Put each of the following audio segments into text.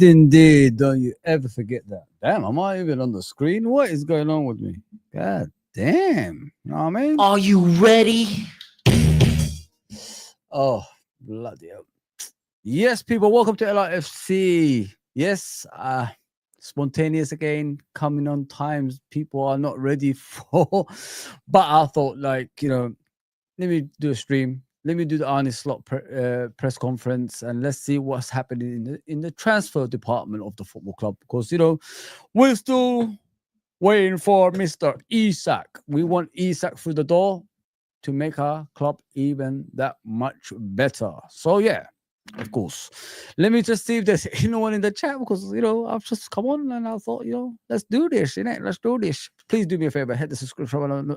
Indeed. Don't you ever forget that. Damn, am I even on the screen? What is going on with me? God damn. You know what I mean? Are you ready? Oh, bloody hell. Yes, people, welcome to LRFC. Yes, spontaneous again, coming on times people are not ready for. But I thought, like, let me do a stream. Let me do the Arne Slot press conference, and let's see what's happening in the transfer department of the football club. Because we're still waiting for Mr. Isak. We want Isak through the door to make our club even that much better. So yeah, of course. Let me just see if there's anyone in the chat, because I've just come on and I thought, let's do this, let's do this. Please do me a favor, hit the subscription button.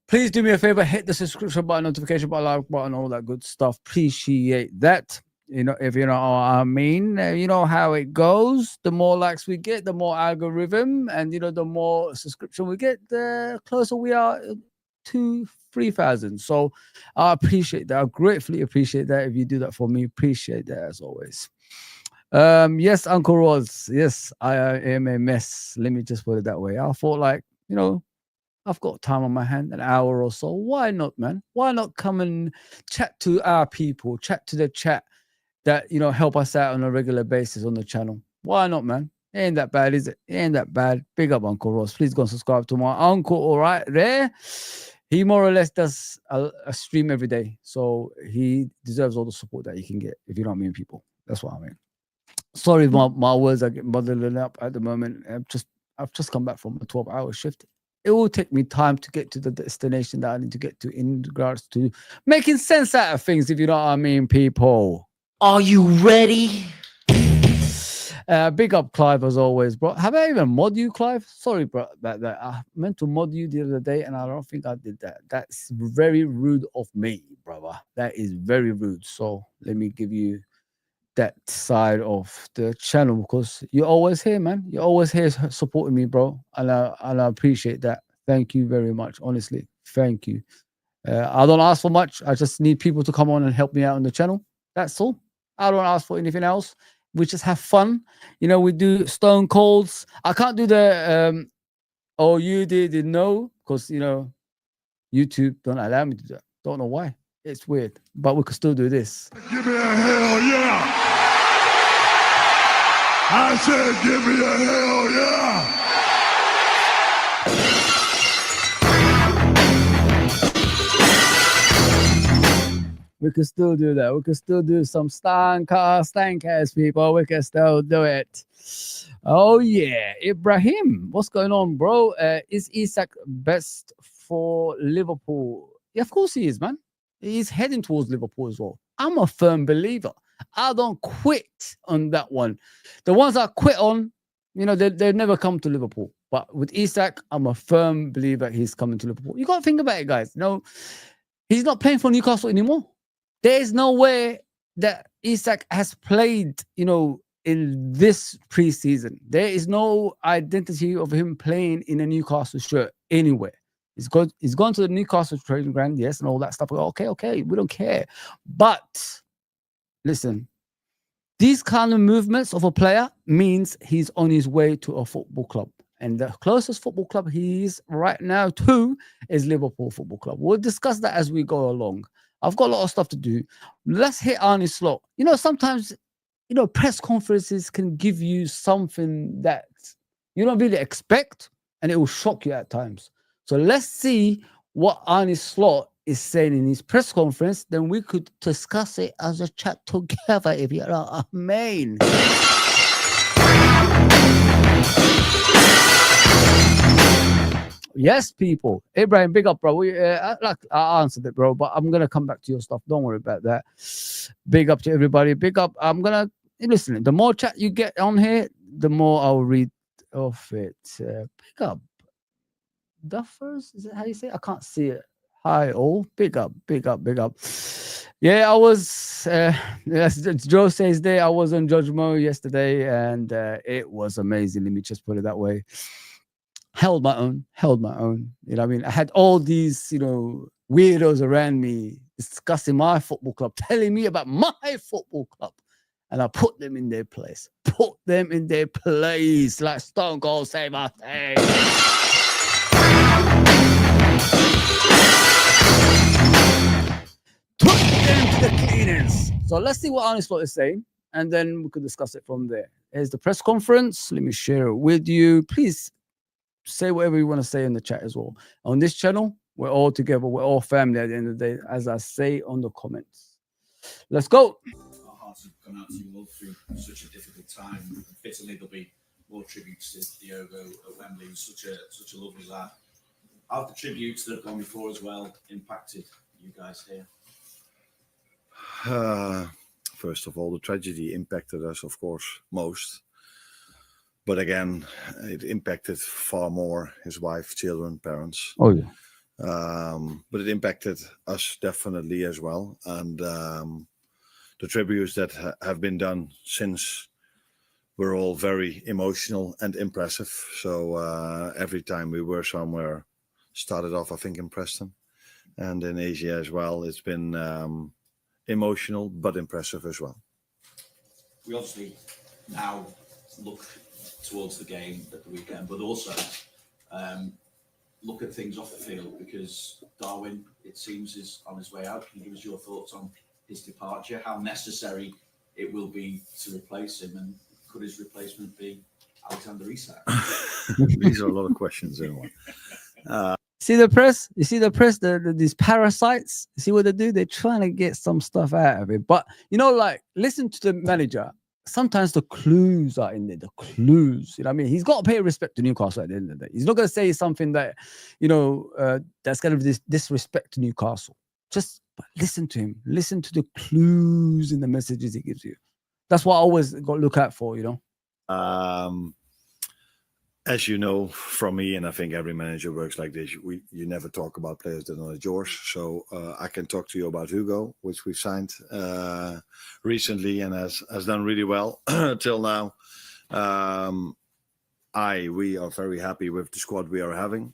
Please do me a favor, hit the subscription button, notification button, like button, all that good stuff. Appreciate that. If you know what I mean, you know how it goes. The more likes we get, the more algorithm, and the more subscription we get, the closer we are to 3,000. So I appreciate that. I gratefully appreciate that. If you do that for me, appreciate that as always. Yes, Uncle Roz. Yes, I am a mess. Let me just put it that way. I thought, I've got time on my hand, an hour or so. Why not, man? Why not come and chat to our people, chat to the chat that, help us out on a regular basis on the channel? Why not, man? It ain't that bad, is it? It ain't that bad. Big up, Uncle Ross. Please go and subscribe to my uncle, all right, there. He more or less does a stream every day. So he deserves all the support that he can get, if you know what I mean, people. That's what I mean. Sorry, my words are getting muddled up at the moment. I've just come back from a 12-hour shift. It will take me time to get to the destination that I need to get to in regards to making sense out of things, if you know what I mean, people. Are you ready? Big up Clive as always, bro. Have I even mod you, Clive? Sorry, bro, about that. I meant to mod you the other day and I don't think I did that. That's very rude of me, brother. That is very rude. So let me give you that side of the channel, because you're always here, man. You're always here supporting me, bro, and I appreciate that. Thank you very much, honestly. Thank you. I don't ask for much. I just need people to come on and help me out on the channel. That's all. I don't ask for anything else. We just have fun. We do stone colds. I can't do the oh, you didn't know, because YouTube don't allow me to do that. Don't know why. It's weird, but we could still do this. Give me a hell yeah! I said, give me a hell yeah! We could still do that. We could still do some stancast, people. We can still do it. Oh, yeah. Ibrahim, what's going on, bro? Is Isak best for Liverpool? Yeah, of course he is, man. He's heading towards Liverpool as well. I'm a firm believer. I don't quit on that one. The ones I quit on, they never come to Liverpool. But with Isak, I'm a firm believer he's coming to Liverpool. You got to think about it, guys. He's not playing for Newcastle anymore. There is no way that Isak has played, in this preseason. There is no identity of him playing in a Newcastle shirt anywhere. He's gone to the Newcastle training ground, yes, and all that stuff. Okay, we don't care. But listen, these kind of movements of a player means he's on his way to a football club. And the closest football club he is right now to is Liverpool Football Club. We'll discuss that as we go along. I've got a lot of stuff to do. Let's hit Arne Slot. Sometimes, press conferences can give you something that you don't really expect, and it will shock you at times. So let's see what Arne Slot is saying in his press conference. Then we could discuss it as a chat together, if you know what I mean. Yes, people. Abraham, big up, bro. I answered it, bro, but I'm gonna come back to your stuff. Don't worry about that. Big up to everybody. Big up. I'm gonna listen. The more chat you get on here, the more I'll read off it. Big up, Duffers. Is that how you say it? I can't see it. Hi, all. Big up, big up, big up. Yeah, I was. As Joe says there, I was on Judge Mo yesterday, and it was amazing. Let me just put it that way. Held my own. You know what I mean? I had all these, weirdos around me discussing my football club, telling me about my football club. And I put them in their place. Like Stone Cold say my thing. Took them to the cleaners. So let's see what Arne Slot is saying, and then we could discuss it from there. Here's the press conference. Let me share it with you. Please say whatever you want to say in the chat as well. On this channel, we're all together. We're all family at the end of the day, as I say on the comments. Let's go. Our hearts have gone out to you all through such a difficult time. Fittingly, there'll be more tributes to Diogo at Wembley. He's such a lovely lad. How have the tributes that have gone before as well impacted you guys here? First of all, the tragedy impacted us, of course, most. But again, it impacted far more his wife, children, parents. Oh, yeah. But it impacted us definitely as well. And the tributes that have been done since were all very emotional and impressive. So every time we were somewhere, started off, I think, in Preston and in Asia as well, it's been emotional but impressive as well. We obviously now look towards the game at the weekend, but also look at things off the field, because Darwin, it seems, is on his way out. Can you give us your thoughts on his departure, how necessary it will be to replace him, and could his replacement be Alexander Isak? These are a lot of questions in one. See the press? You see the press? These parasites. You see what they do? They're trying to get some stuff out of it. But listen to the manager. Sometimes the clues are in there. The clues. You know what I mean? He's got to pay respect to Newcastle at the end of the day. He's not going to say something that, that's going to be disrespect to Newcastle. Just listen to him. Listen to the clues in the messages he gives you. That's what I always got to look out for, As you know from me, and I think every manager works like this, you never talk about players that are not yours. So I can talk to you about Hugo, which we signed recently and has done really well till now. We are very happy with the squad we are having.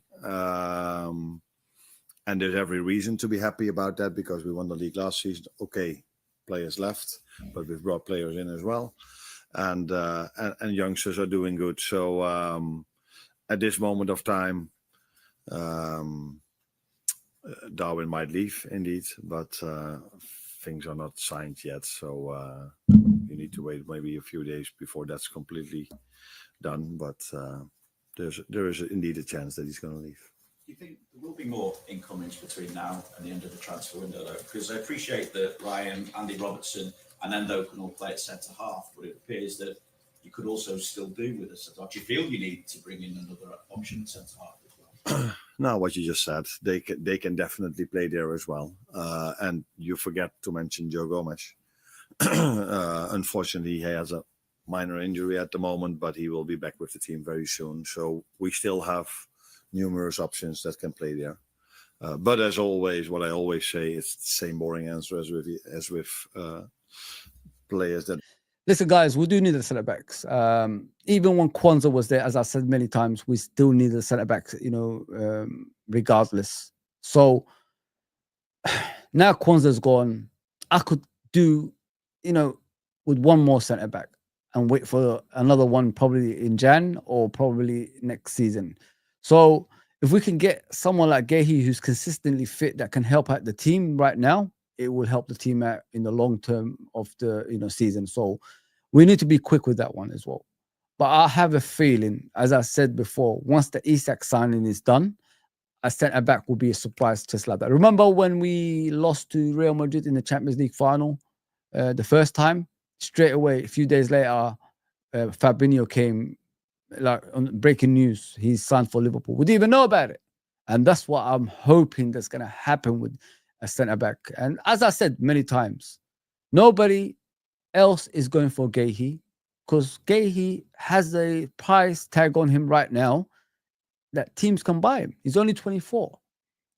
And there's every reason to be happy about that, because we won the league last season. Okay, players left, but we've brought players in as well. And youngsters are doing good. So at this moment of time, Darwin might leave indeed, but things are not signed yet. So you need to wait maybe a few days before that's completely done. But there is indeed a chance that he's going to leave. Do you think there will be more incomings between now and the end of the transfer window, though? Because I appreciate that Ryan, Andy Robertson, and Endo can all play at centre half, but it appears that you could also still do with a centre half. Do you feel you need to bring in another option at centre half as well? No, what you just said, they can definitely play there as well. And you forget to mention Joe Gomez. Unfortunately, he has a minor injury at the moment, but he will be back with the team very soon. So we still have numerous options that can play there. But as always, what I always say, it's the same boring answer as with players that. Listen, guys, we do need the centre backs. Even when Kwanzaa was there, as I said many times, we still need the centre backs. Regardless. So now Kwanzaa's gone. I could do, with one more centre back and wait for another one probably in Jan or probably next season. So if we can get someone like Gehi who's consistently fit that can help out the team right now, it will help the team out in the long term of the season. So we need to be quick with that one as well. But I have a feeling, as I said before, once the Isak signing is done, a centre back will be a surprise just like that. Remember when we lost to Real Madrid in the Champions League final the first time? Straight away, a few days later, Fabinho came, like on breaking news, he's signed for Liverpool. We didn't even know about it. And that's what I'm hoping that's going to happen with a centre back. And as I said many times, nobody else is going for Gahey because Gahey has a price tag on him right now that teams can buy him. He's only 24.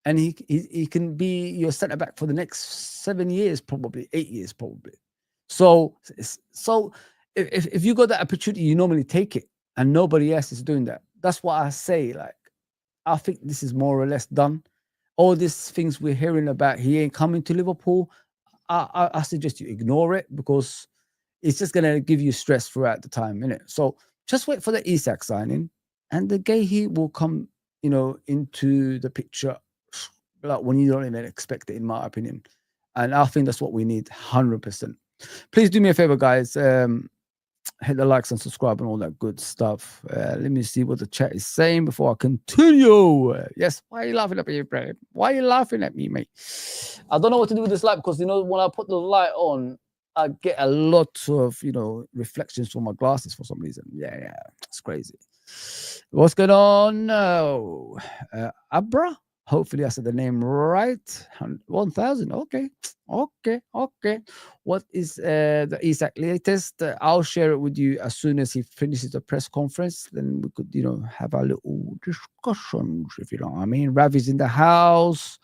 And he can be your centre back for the next 7 years, probably 8 years, probably. So if you got that opportunity, you normally take it, and nobody else is doing that. That's what I say. Like, I think this is more or less done. All these things we're hearing about, he ain't coming to Liverpool. I suggest you ignore it because it's just gonna give you stress throughout the time, innit? So just wait for the Isak signing, and the Gahey will come, into the picture like when you don't even expect it, in my opinion. And I think that's what we need, 100%. Please do me a favor, guys. Hit the likes and subscribe and all that good stuff. Let me see what the chat is saying before I continue. Yes, why are you laughing at me, Brad? Why are you laughing at me, mate? I don't know what to do with this light because, when I put the light on, I get a lot of, reflections from my glasses for some reason. Yeah, it's crazy. What's going on? No, Abra. Hopefully I said the name right. 1,000. Okay. What is the Isak latest? I'll share it with you as soon as he finishes the press conference. Then we could, have a little discussion, if you know what I mean. Ravi's in the house.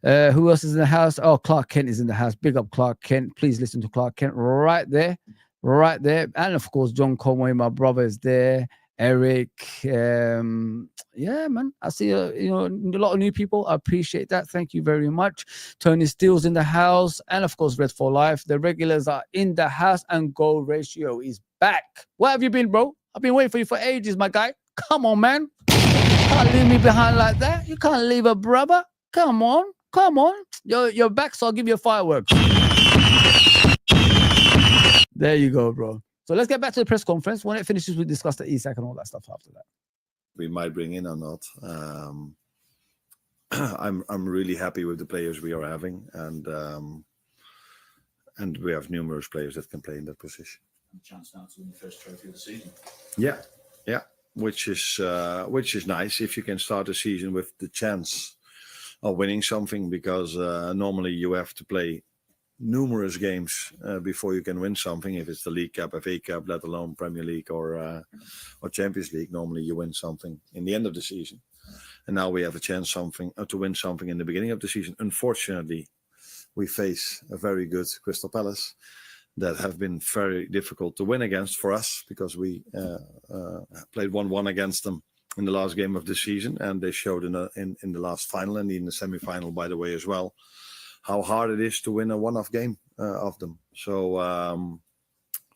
Who else is in the house? Oh, Clark Kent is in the house. Big up Clark Kent. Please listen to Clark Kent right there. And of course, John Conway, my brother, is there. Eric, yeah, man. I see a lot of new people. I appreciate that. Thank you very much. Tony Steele's in the house, and of course, Red for Life. The regulars are in the house, and Goal Ratio is back. Where have you been, bro? I've been waiting for you for ages, my guy. Come on, man. Can't leave me behind like that. You can't leave a brother. Come on. You're back, so I'll give you a fireworks. There you go, bro. So let's get back to the press conference. When it finishes, we discuss the Isak and all that stuff after that. We might bring in or not. I'm really happy with the players we are having, and we have numerous players that can play in that position. And a chance now to win the first trophy of the season. Yeah, which is nice if you can start the season with the chance of winning something, because normally you have to play numerous games before you can win something. If it's the League Cup, FA Cup, let alone Premier League or Champions League, normally you win something in the end of the season. And now we have a chance to win something in the beginning of the season. Unfortunately, we face a very good Crystal Palace that have been very difficult to win against for us, because we played 1-1 against them in the last game of the season, and they showed in the last final and in the semi-final, by the way, as well, how hard it is to win a one-off game of them. So I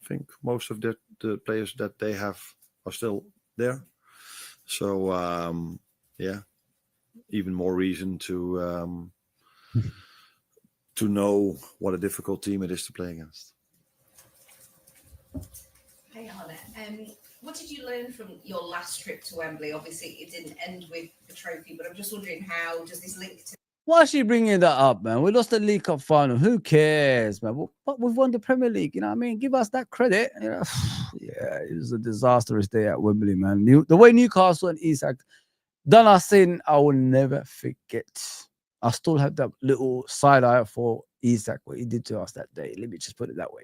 think most of the players that they have are still there. So yeah, even more reason to know what a difficult team it is to play against. Hey, Arne. What did you learn from your last trip to Wembley? Obviously, it didn't end with the trophy, but I'm just wondering, how does this link to... Why is she bringing that up, man? We lost the League Cup final. Who cares, man? But we've won the Premier League. You know what I mean? Give us that credit. Yeah, it was a disastrous day at Wembley, man. The way Newcastle and Isak done us in, I will never forget. I still have that little side eye for Isak, what he did to us that day. Let me just put it that way.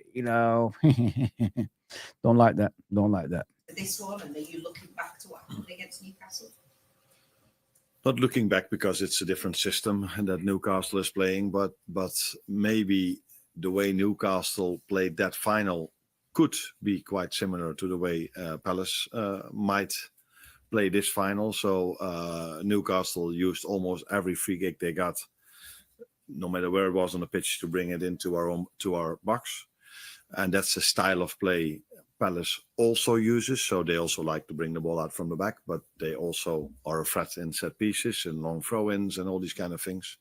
Don't like that. this one, and are you looking back to what happened against Newcastle? Not looking back, because it's a different system that Newcastle is playing, but maybe the way Newcastle played that final could be quite similar to the way Palace might play this final. So Newcastle used almost every free kick they got, no matter where it was on the pitch, to bring it into our box, and that's a style of play Palace also uses. So they also like to bring the ball out from the back, but they also are a threat in set pieces and long throw-ins and all these kind of things.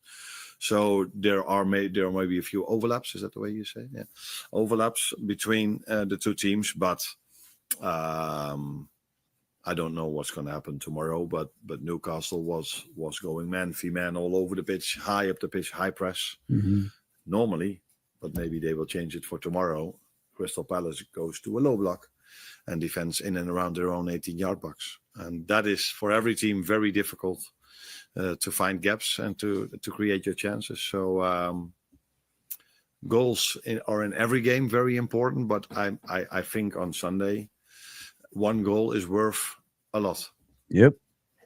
So there are maybe a few overlaps. Is that the way you say? Yeah, overlaps between the two teams, but I don't know what's going to happen tomorrow. But Newcastle was going man v man all over the pitch, high up the pitch, high press normally, but maybe they will change it for tomorrow. Crystal Palace goes to a low block and defends in and around their own 18-yard box. And that is, for every team, very difficult to find gaps and to create your chances. So goals are in every game very important, but I think on Sunday, one goal is worth a lot. Yep.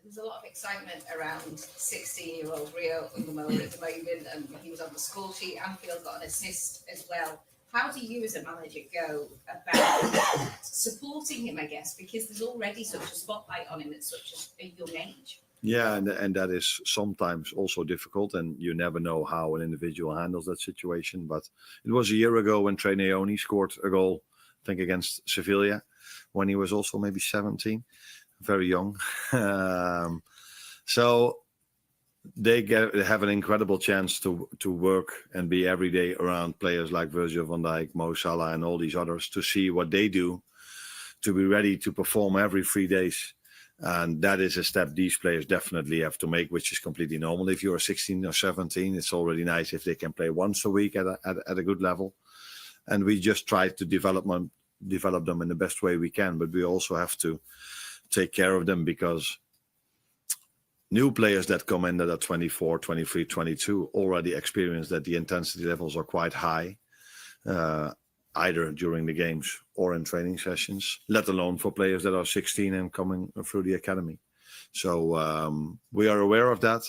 There's a lot of excitement around 16-year-old Rio Ungamola at the moment, and he was on the score sheet. Anfield got an assist as well. How do you, as a manager, go about supporting him? I guess because there's already such a spotlight on him at such a young age. Yeah, and that is sometimes also difficult, and you never know how an individual handles that situation. But it was a year ago when Trey Naoni scored a goal, I think against Sevilla, when he was also maybe 17, very young. So they have an incredible chance to work and be every day around players like Virgil van Dijk, Mo Salah, and all these others to see what they do, to be ready to perform every 3 days. And that is a step these players definitely have to make, which is completely normal. If you're 16 or 17, it's already nice if they can play once a week at a good level. And we just try to develop them in the best way we can. But we also have to take care of them, because new players that come in that are 24, 23, 22 already experience that the intensity levels are quite high, either during the games or in training sessions, let alone for players that are 16 and coming through the academy. So we are aware of that,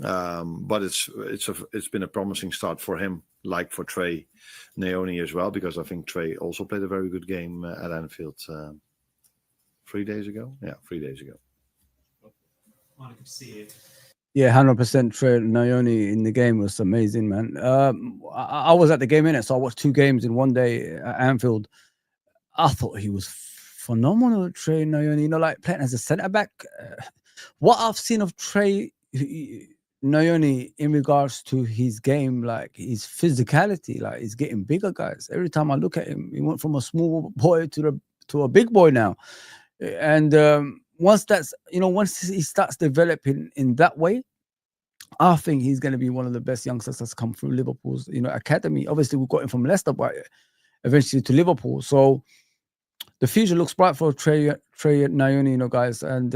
but it's been a promising start for him, like for Trey Naoni as well, because I think Trey also played a very good game at Anfield 3 days ago. Yeah, 3 days ago. Arne, good to see you. Yeah, 100% Trey Naoni in the game was amazing, man. I was at the game, innit? So I watched 2 games in one day at Anfield. I thought he was phenomenal, Trey Naoni. You know, like playing as a centre back. What I've seen of Trey Naoni in regards to his game, like his physicality, like he's getting bigger, guys. Every time I look at him, he went from a small boy to a big boy now. And once he starts developing in that way, I think he's going to be one of the best youngsters that's come through Liverpool's, academy. Obviously, we got him from Leicester, but eventually to Liverpool. So the future looks bright for Trey Naoni, guys. And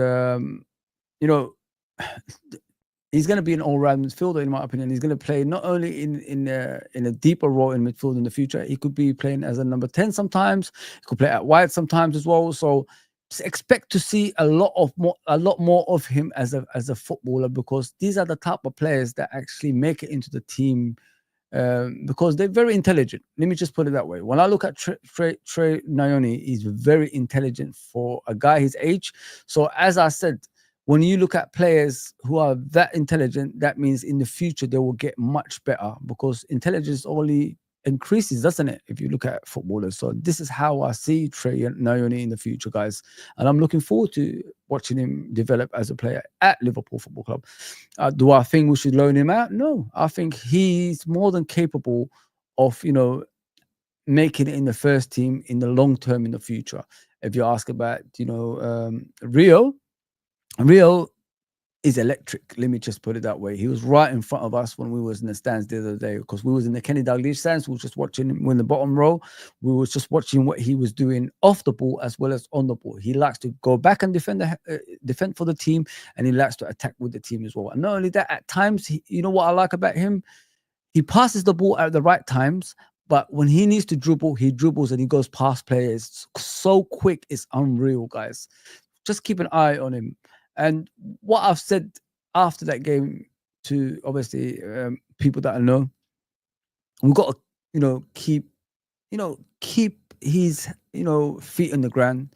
he's going to be an all-round midfielder, in my opinion. He's going to play not only in a deeper role in midfield in the future. He could be playing as a number 10 sometimes. He could play at wide sometimes as well. So just expect to see a lot more of him as a footballer, because these are the type of players that actually make it into the team, because they're very intelligent. Let me just put it that way. When I look at Trey Naoni, he's very intelligent for a guy his age. So as I said, when you look at players who are that intelligent, that means in the future they will get much better, because intelligence only increases, doesn't it, if you look at footballers? So this is how I see Trey Naoni in the future, guys, and I'm looking forward to watching him develop as a player at Liverpool Football Club. Do I think we should loan him out? No, I think he's more than capable of making it in the first team in the long term in the future. If you ask about Rio is electric. Let me just put it that way. He was right in front of us when we was in the stands the other day, because we was in the Kenny Dalglish stands. We were just watching him in the bottom row. We were just watching what he was doing off the ball as well as on the ball. He likes to go back and defend for the team, and he likes to attack with the team as well. And not only that, at times, you know what I like about him? He passes the ball at the right times, but when he needs to dribble, he dribbles and he goes past players so quick. It's unreal, guys. Just keep an eye on him. And what I've said after that game to obviously people that I know, we've got to keep his feet on the ground,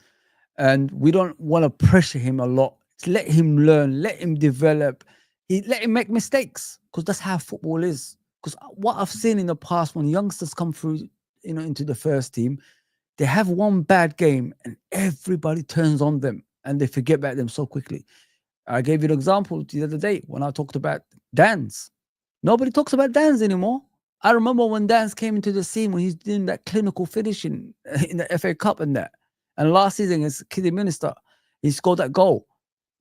and we don't want to pressure him a lot. Let him learn, let him develop, let him make mistakes, because that's how football is. Because what I've seen in the past, when youngsters come through into the first team, they have one bad game and everybody turns on them and they forget about them so quickly. I gave you an example the other day when I talked about Dan's. Nobody talks about Dan's anymore. I remember when Dan's came into the scene, when he's doing that clinical finishing in the FA Cup and that. And last season as Kiddy Minister, he scored that goal.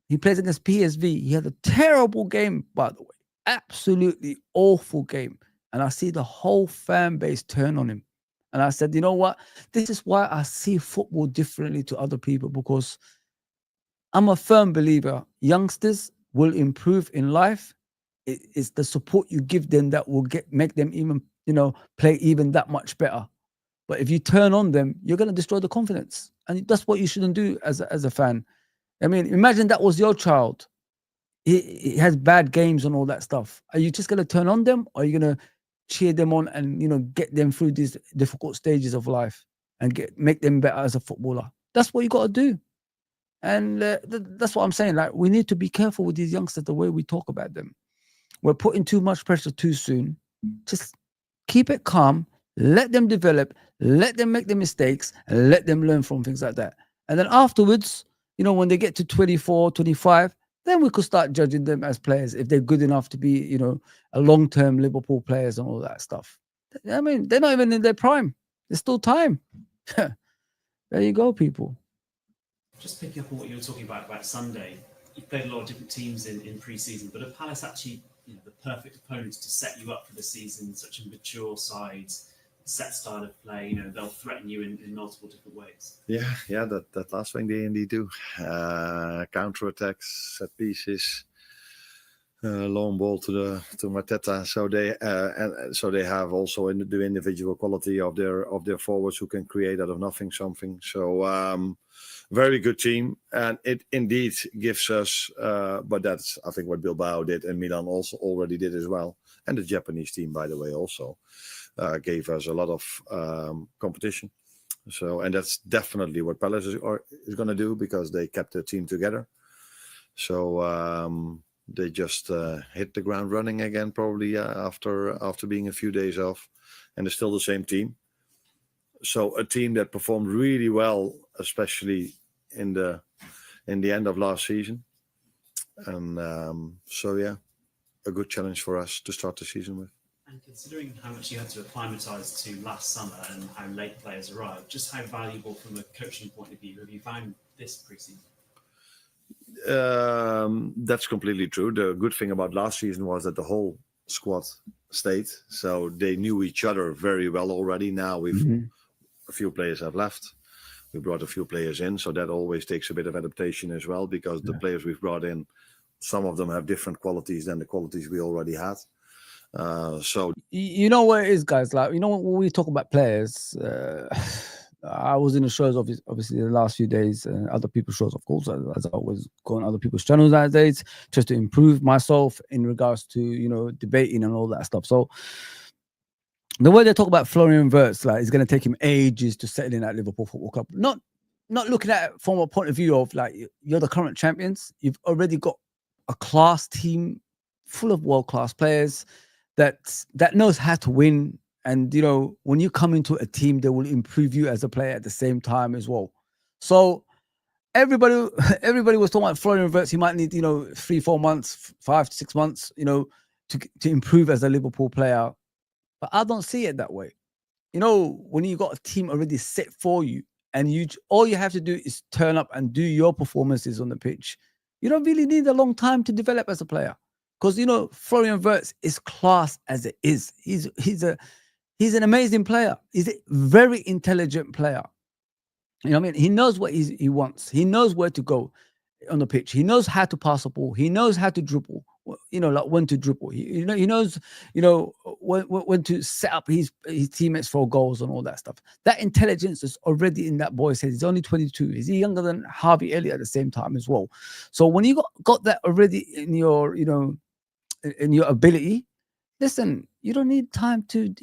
He plays against PSV. He had a terrible game, by the way. Absolutely awful game. And I see the whole fan base turn on him. And I said, you know what? This is why I see football differently to other people, because I'm a firm believer. Youngsters, will improve in life, it's the support you give them that will make them even, play even that much better. But if you turn on them, you're going to destroy the confidence. And that's what you shouldn't do as a fan. I mean, imagine that was your child. He has bad games and all that stuff. Are you just going to turn on them, or are you going to cheer them on and, get them through these difficult stages of life and make them better as a footballer? That's what you got to do. And that's what I'm saying. Like, we need to be careful with these youngsters, the way we talk about them. We're putting too much pressure too soon. Just keep it calm, let them develop, let them make the mistakes, and let them learn from things like that. And then afterwards, when they get to 24, 25, then we could start judging them as players if they're good enough to be, a long-term Liverpool players and all that stuff. I mean, they're not even in their prime. There's still time. There you go, people. Just picking up on what you were talking about Sunday, you've played a lot of different teams in pre-season, but are Palace actually the perfect opponents to set you up for the season? Such a mature side, set style of play, they'll threaten you in multiple different ways. Yeah, that last thing they indeed do. Counter-attacks, set pieces, long ball to Mateta. So they have also the individual quality of their forwards who can create out of nothing something. So very good team, and it indeed gives us. But that's, I think, what Bilbao did and Milan also already did as well, and the Japanese team, by the way, also gave us a lot of competition. So, and that's definitely what Palace is going to do, because they kept their team together. So they just hit the ground running again, probably after being a few days off, and they're still the same team. So a team that performed really well, especially in the end of last season, and so yeah, a good challenge for us to start the season with. And considering how much you had to acclimatise to last summer and how late players arrived, just how valuable from a coaching point of view have you found this pre-season? That's completely true. The good thing about last season was that the whole squad stayed, so they knew each other very well already. Now a few players have left. We brought a few players in, so that always takes a bit of adaptation as well, because the players we've brought in, some of them have different qualities than the qualities we already had. So you know what it is, guys. Like, when we talk about players, I was in the shows obviously the last few days, other people's shows, of course, as I always go on other people's channels nowadays, just to improve myself in regards to debating and all that stuff. So the way they talk about Florian Wirtz, like, it's going to take him ages to settle in at Liverpool Football Club. Not looking at it from a point of view of, like, you're the current champions. You've already got a class team full of world-class players that knows how to win. And, when you come into a team, they will improve you as a player at the same time as well. So everybody was talking about Florian Wirtz. He might need, 3-4 months, 5 to 6 months, to improve as a Liverpool player. But I don't see it that way. When you got a team already set for you, and all you have to do is turn up and do your performances on the pitch, you don't really need a long time to develop as a player. Because, Florian Wirtz is class as it is. He's an amazing player. He's a very intelligent player. He knows what he wants. He knows where to go on the pitch. He knows how to pass the ball. He knows how to dribble. Like when to dribble. He knows, when to set up his teammates for goals and all that stuff. That intelligence is already in that boy's head. He's only 22. He's younger than Harvey Elliott at the same time as well. So when you got that already in your, in your ability, listen, you don't need time to,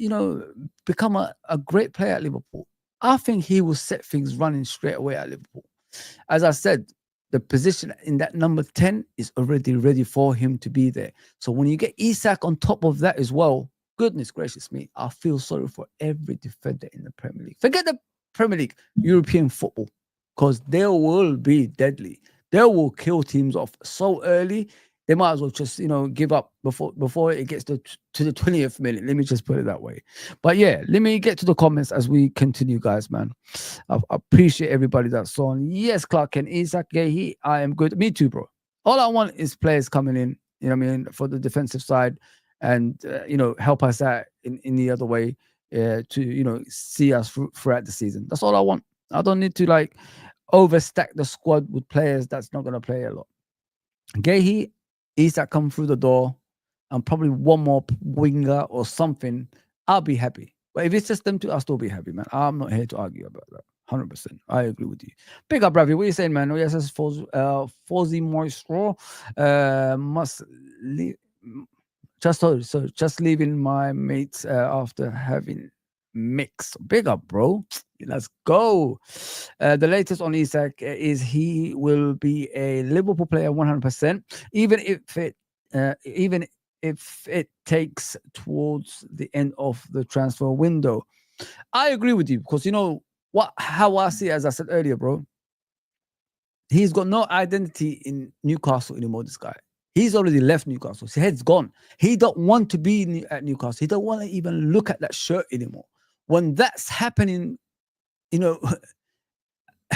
become a great player at Liverpool. I think he will set things running straight away at Liverpool. As I said, the position in that number 10 is already ready for him to be there. So when you get Isak on top of that as well, goodness gracious me, I feel sorry for every defender in the Premier League. Forget the Premier League, European football, because they will be deadly. They will kill teams off so early. They might as well just, give up before it gets to the 20th minute. Let me just put it that way. But yeah, let me get to the comments as we continue, guys, man. I appreciate everybody that's on. Yes, Clark and Isak, I am good. Me too, bro. All I want is players coming in, for the defensive side and, help us out in the other way to, see us throughout the season. That's all I want. I don't need to, overstack the squad with players that's not going to play a lot. Gehi, Isak come through the door, and probably one more winger or something, I'll be happy. But if it's just them two, I'll still be happy, man. I'm not here to argue about that. 100%. I agree with you. Big up, Ravi. What are you saying, man? Oh, yes, that's Fozzy Moistro. Must leave. Just leaving my mates after having mix. Big up, bro. Let's go. The latest on Isak is he will be a Liverpool player 100%, even if it takes towards the end of the transfer window. I agree with you because you know how I see it, as I said earlier, bro. He's got no identity in Newcastle anymore, this guy. He's already left Newcastle. His head's gone. He don't want to be at Newcastle. He don't want to even look at that shirt anymore. When that's happening, you know,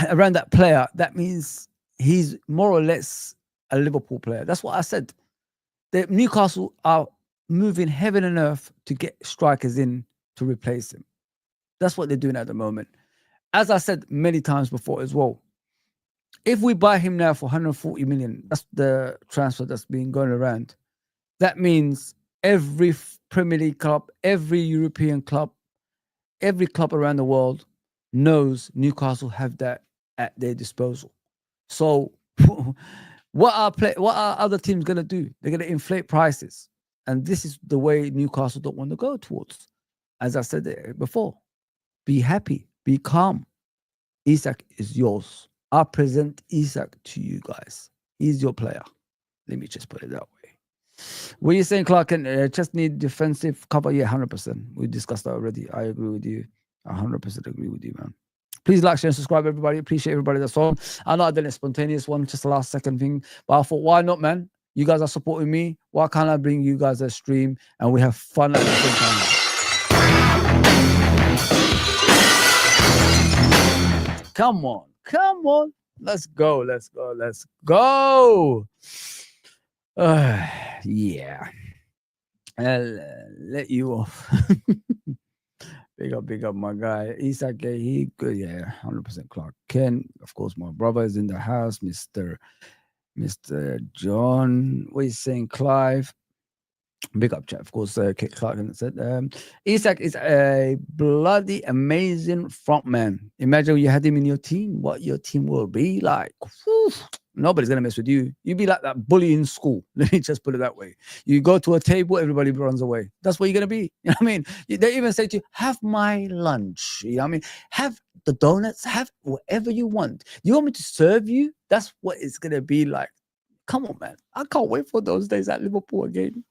around that player, that means he's more or less a Liverpool player. That's what I said. The Newcastle are moving heaven and earth to get strikers in to replace him. That's what they're doing at the moment. As I said many times before as well, if we buy him now for 140 million, that's the transfer that's been going around. That means every Premier League club, every European club, every club around the world knows Newcastle have that at their disposal. So what are other teams going to do? They're going to inflate prices. And this is the way Newcastle don't want to go towards. As I said before, be happy, be calm. Isak is yours. I present Isak to you guys. He's your player. Let me just put it that way. What are you saying, Clark? Just need defensive cover? Yeah, 100%. We discussed that already. I agree with you. 100% agree with you, man. Please like, share, and subscribe, everybody. Appreciate everybody that's on. I know I did a spontaneous one, just the last second thing. But I thought, why not, man? You guys are supporting me. Why can't I bring you guys a stream and we have fun at the same time? Come on. Come on. Let's go. Let's go. Let's go. Yeah. I'll let you off. Big up, my guy. Isak, he good. Yeah, 100% Clark. Ken, of course, my brother is in the house. Mr. John. What are you saying, Clive? Big up, chat. Of course, Kit Clark said, Isak is a bloody amazing front man. Imagine you had him in your team, what your team will be like. Whew. Nobody's going to mess with you. You'd be like that bully in school. Let me just put it that way. You go to a table, everybody runs away. That's what you're going to be. You know what I mean? They even say to you, have my lunch. You know what I mean? Have the donuts, have whatever you want. You want me to serve you? That's what it's going to be like. Come on, man. I can't wait for those days at Liverpool again.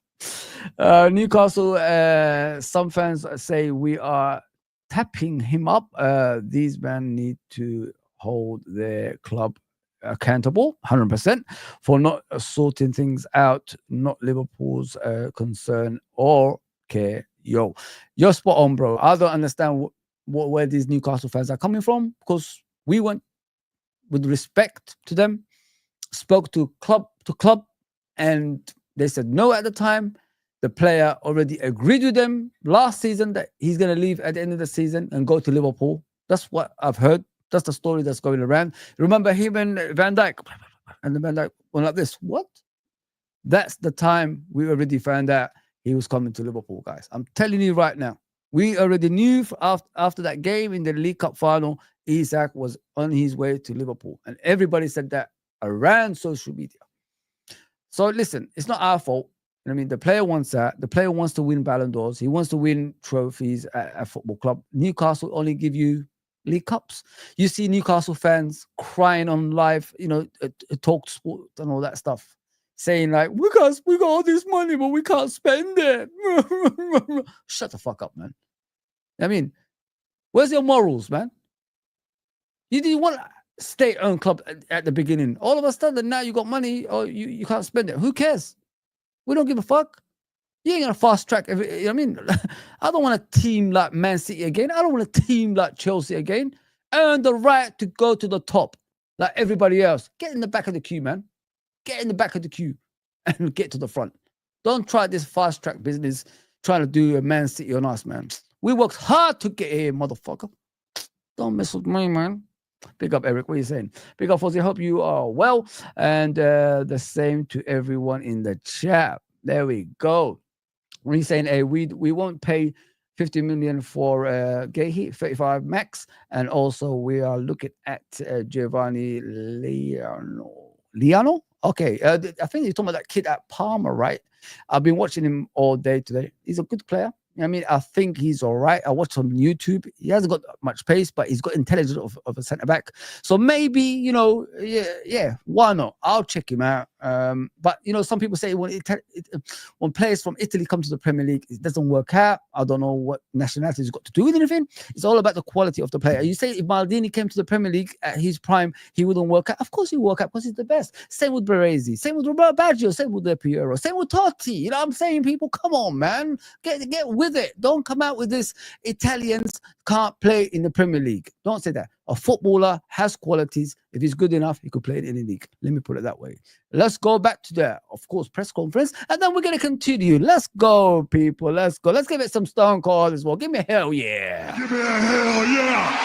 Newcastle, some fans say we are tapping him up. These men need to hold their club accountable 100% for not sorting things out, not Liverpool's concern or care. You're spot on, bro. I don't understand where these Newcastle fans are coming from, because we went with respect to them, spoke to club, and they said no at the time. The player already agreed with them last season that he's going to leave at the end of the season and go to Liverpool. That's what I've heard. That's the story that's going around. Remember him and Van Dijk? And the Van Dijk went like this. What? That's the time we already found out he was coming to Liverpool, guys. I'm telling you right now. We already knew after that game in the League Cup final, Isak was on his way to Liverpool. And everybody said that around social media. So listen, it's not our fault. I mean, the player wants that. The player wants to win Ballon d'Ors. He wants to win trophies at a football club. Newcastle only give you League Cups. You see Newcastle fans crying on live, talk sport and all that stuff, saying like, we got all this money, but we can't spend it. Shut the fuck up, man. I mean, where's your morals, man? You didn't want a state-owned club at the beginning. All of a sudden, now you got money, or you can't spend it. Who cares? We don't give a fuck. You ain't gonna fast track. I mean, I don't want a team like Man City again. I don't want a team like Chelsea again. Earn the right to go to the top like everybody else. Get in the back of the queue, man. Get in the back of the queue and get to the front. Don't try this fast track business trying to do a Man City on us, man. We worked hard to get here, motherfucker. Don't mess with me, man. Big up, Eric. What are you saying? Big up, Fozzie. Hope you are well. And the same to everyone in the chat. There we go. We're saying, hey, we won't pay 50 million for Gehi, 35 max. And also we are looking at Giovanni Liano. Okay. I think you're talking about that kid at Parma, right? I've been watching him all day today. He's a good player. I mean, I think he's all right. I watched on YouTube. He hasn't got much pace, but he's got intelligence of a centre back. So maybe, yeah, why not? I'll check him out. But some people say when players from Italy come to the Premier League, it doesn't work out. I don't know what nationality has got to do with anything. It's all about the quality of the player. You say if Maldini came to the Premier League at his prime, he wouldn't work out. Of course he would work out because he's the best. Same with Baresi. Same with Roberto Baggio. Same with Del Piero. Same with Totti. You know what I'm saying? People, come on, man. Get with it. Don't come out with this Italians can't play in the Premier League. Don't say that. A footballer has qualities. If he's good enough, he could play in any league. Let me put it that way. Let's go back to the, of course, press conference, and then we're going to continue. Let's go, people. Let's go. Let's give it some Stone Cold as well. Give me a hell yeah. Give me a hell yeah.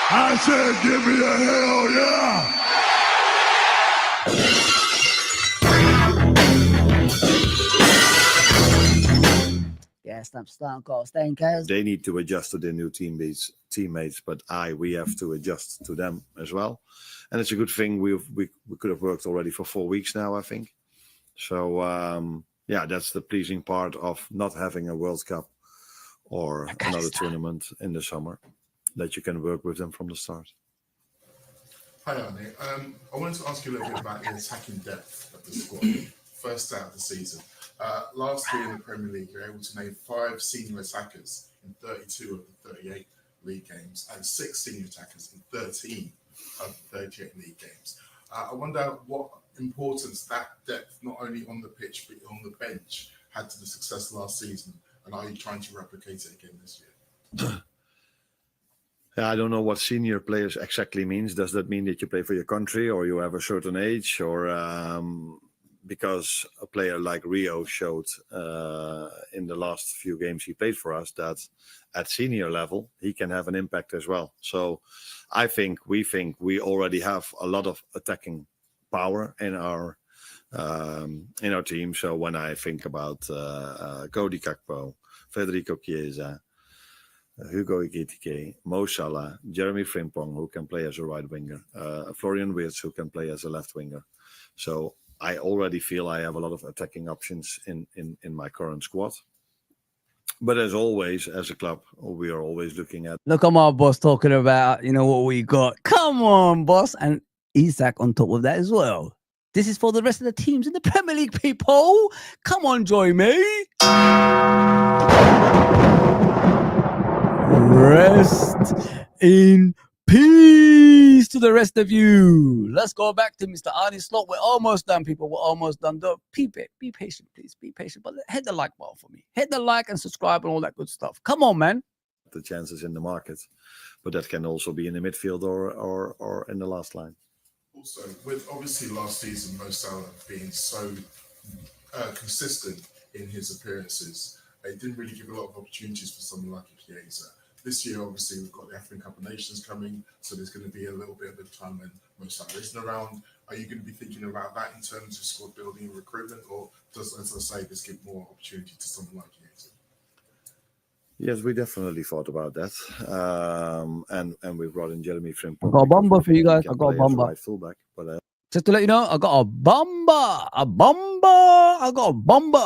I said, give me a hell yeah. Yes, I'm Stone Cold. Staying guys. They need to adjust to their new teammates, but we have to adjust to them as well. And it's a good thing we could have worked already for 4 weeks now, I think. So that's the pleasing part of not having a World Cup or another tournament in the summer, that you can work with them from the start. Hi, Arne. I wanted to ask you a little bit about the attacking depth of the squad. First out of the season. Last year in the Premier League, you're able to name 5 senior attackers in 32 of the 38 league games and 6 senior attackers in 13 of the 38 league games. I wonder what importance that depth, not only on the pitch but on the bench, had to the success last season, and are you trying to replicate it again this year? I don't know what senior players exactly means. Does that mean that you play for your country or you have a certain age, or because a player like Rio showed in the last few games he played for us that at senior level he can have an impact as well. So we think we already have a lot of attacking power in our team. So when I think about Cody Gakpo, Federico Chiesa, Hugo Ekitike, Mo Salah, Jeremy Frimpong, who can play as a right winger, Florian Wirtz, who can play as a left winger. So I already feel I have a lot of attacking options in my current squad. But as always, as a club, we are always looking at... Look at my boss talking about, what we got. Come on, boss. And Isak on top of that as well. This is for the rest of the teams in the Premier League, people. Come on, join me. Rest in peace to the rest of you. Let's go back to Mr. Arne Slot. We're almost done, people. We're almost done. Be patient, please. Be patient. But hit the like button for me. Hit the like and subscribe and all that good stuff. Come on, man. The chances in the market. But that can also be in the midfield or in the last line. Also, with obviously last season, Mo Salah being so consistent in his appearances, it didn't really give a lot of opportunities for someone like Chiesa. This year, obviously, we've got the African Cup of Nations coming, so there's going to be a little bit of a time when Mo Salah isn't around. Are you going to be thinking about that in terms of squad building and recruitment, or does, as I say, this give more opportunity to someone like Chiesa? Yes, we definitely thought about that, and we brought in Jeremy Frimpong. I got a bomber for you guys. I got a bomber. Right fullback, but just to let you know, I got a bomber. I got a bomber.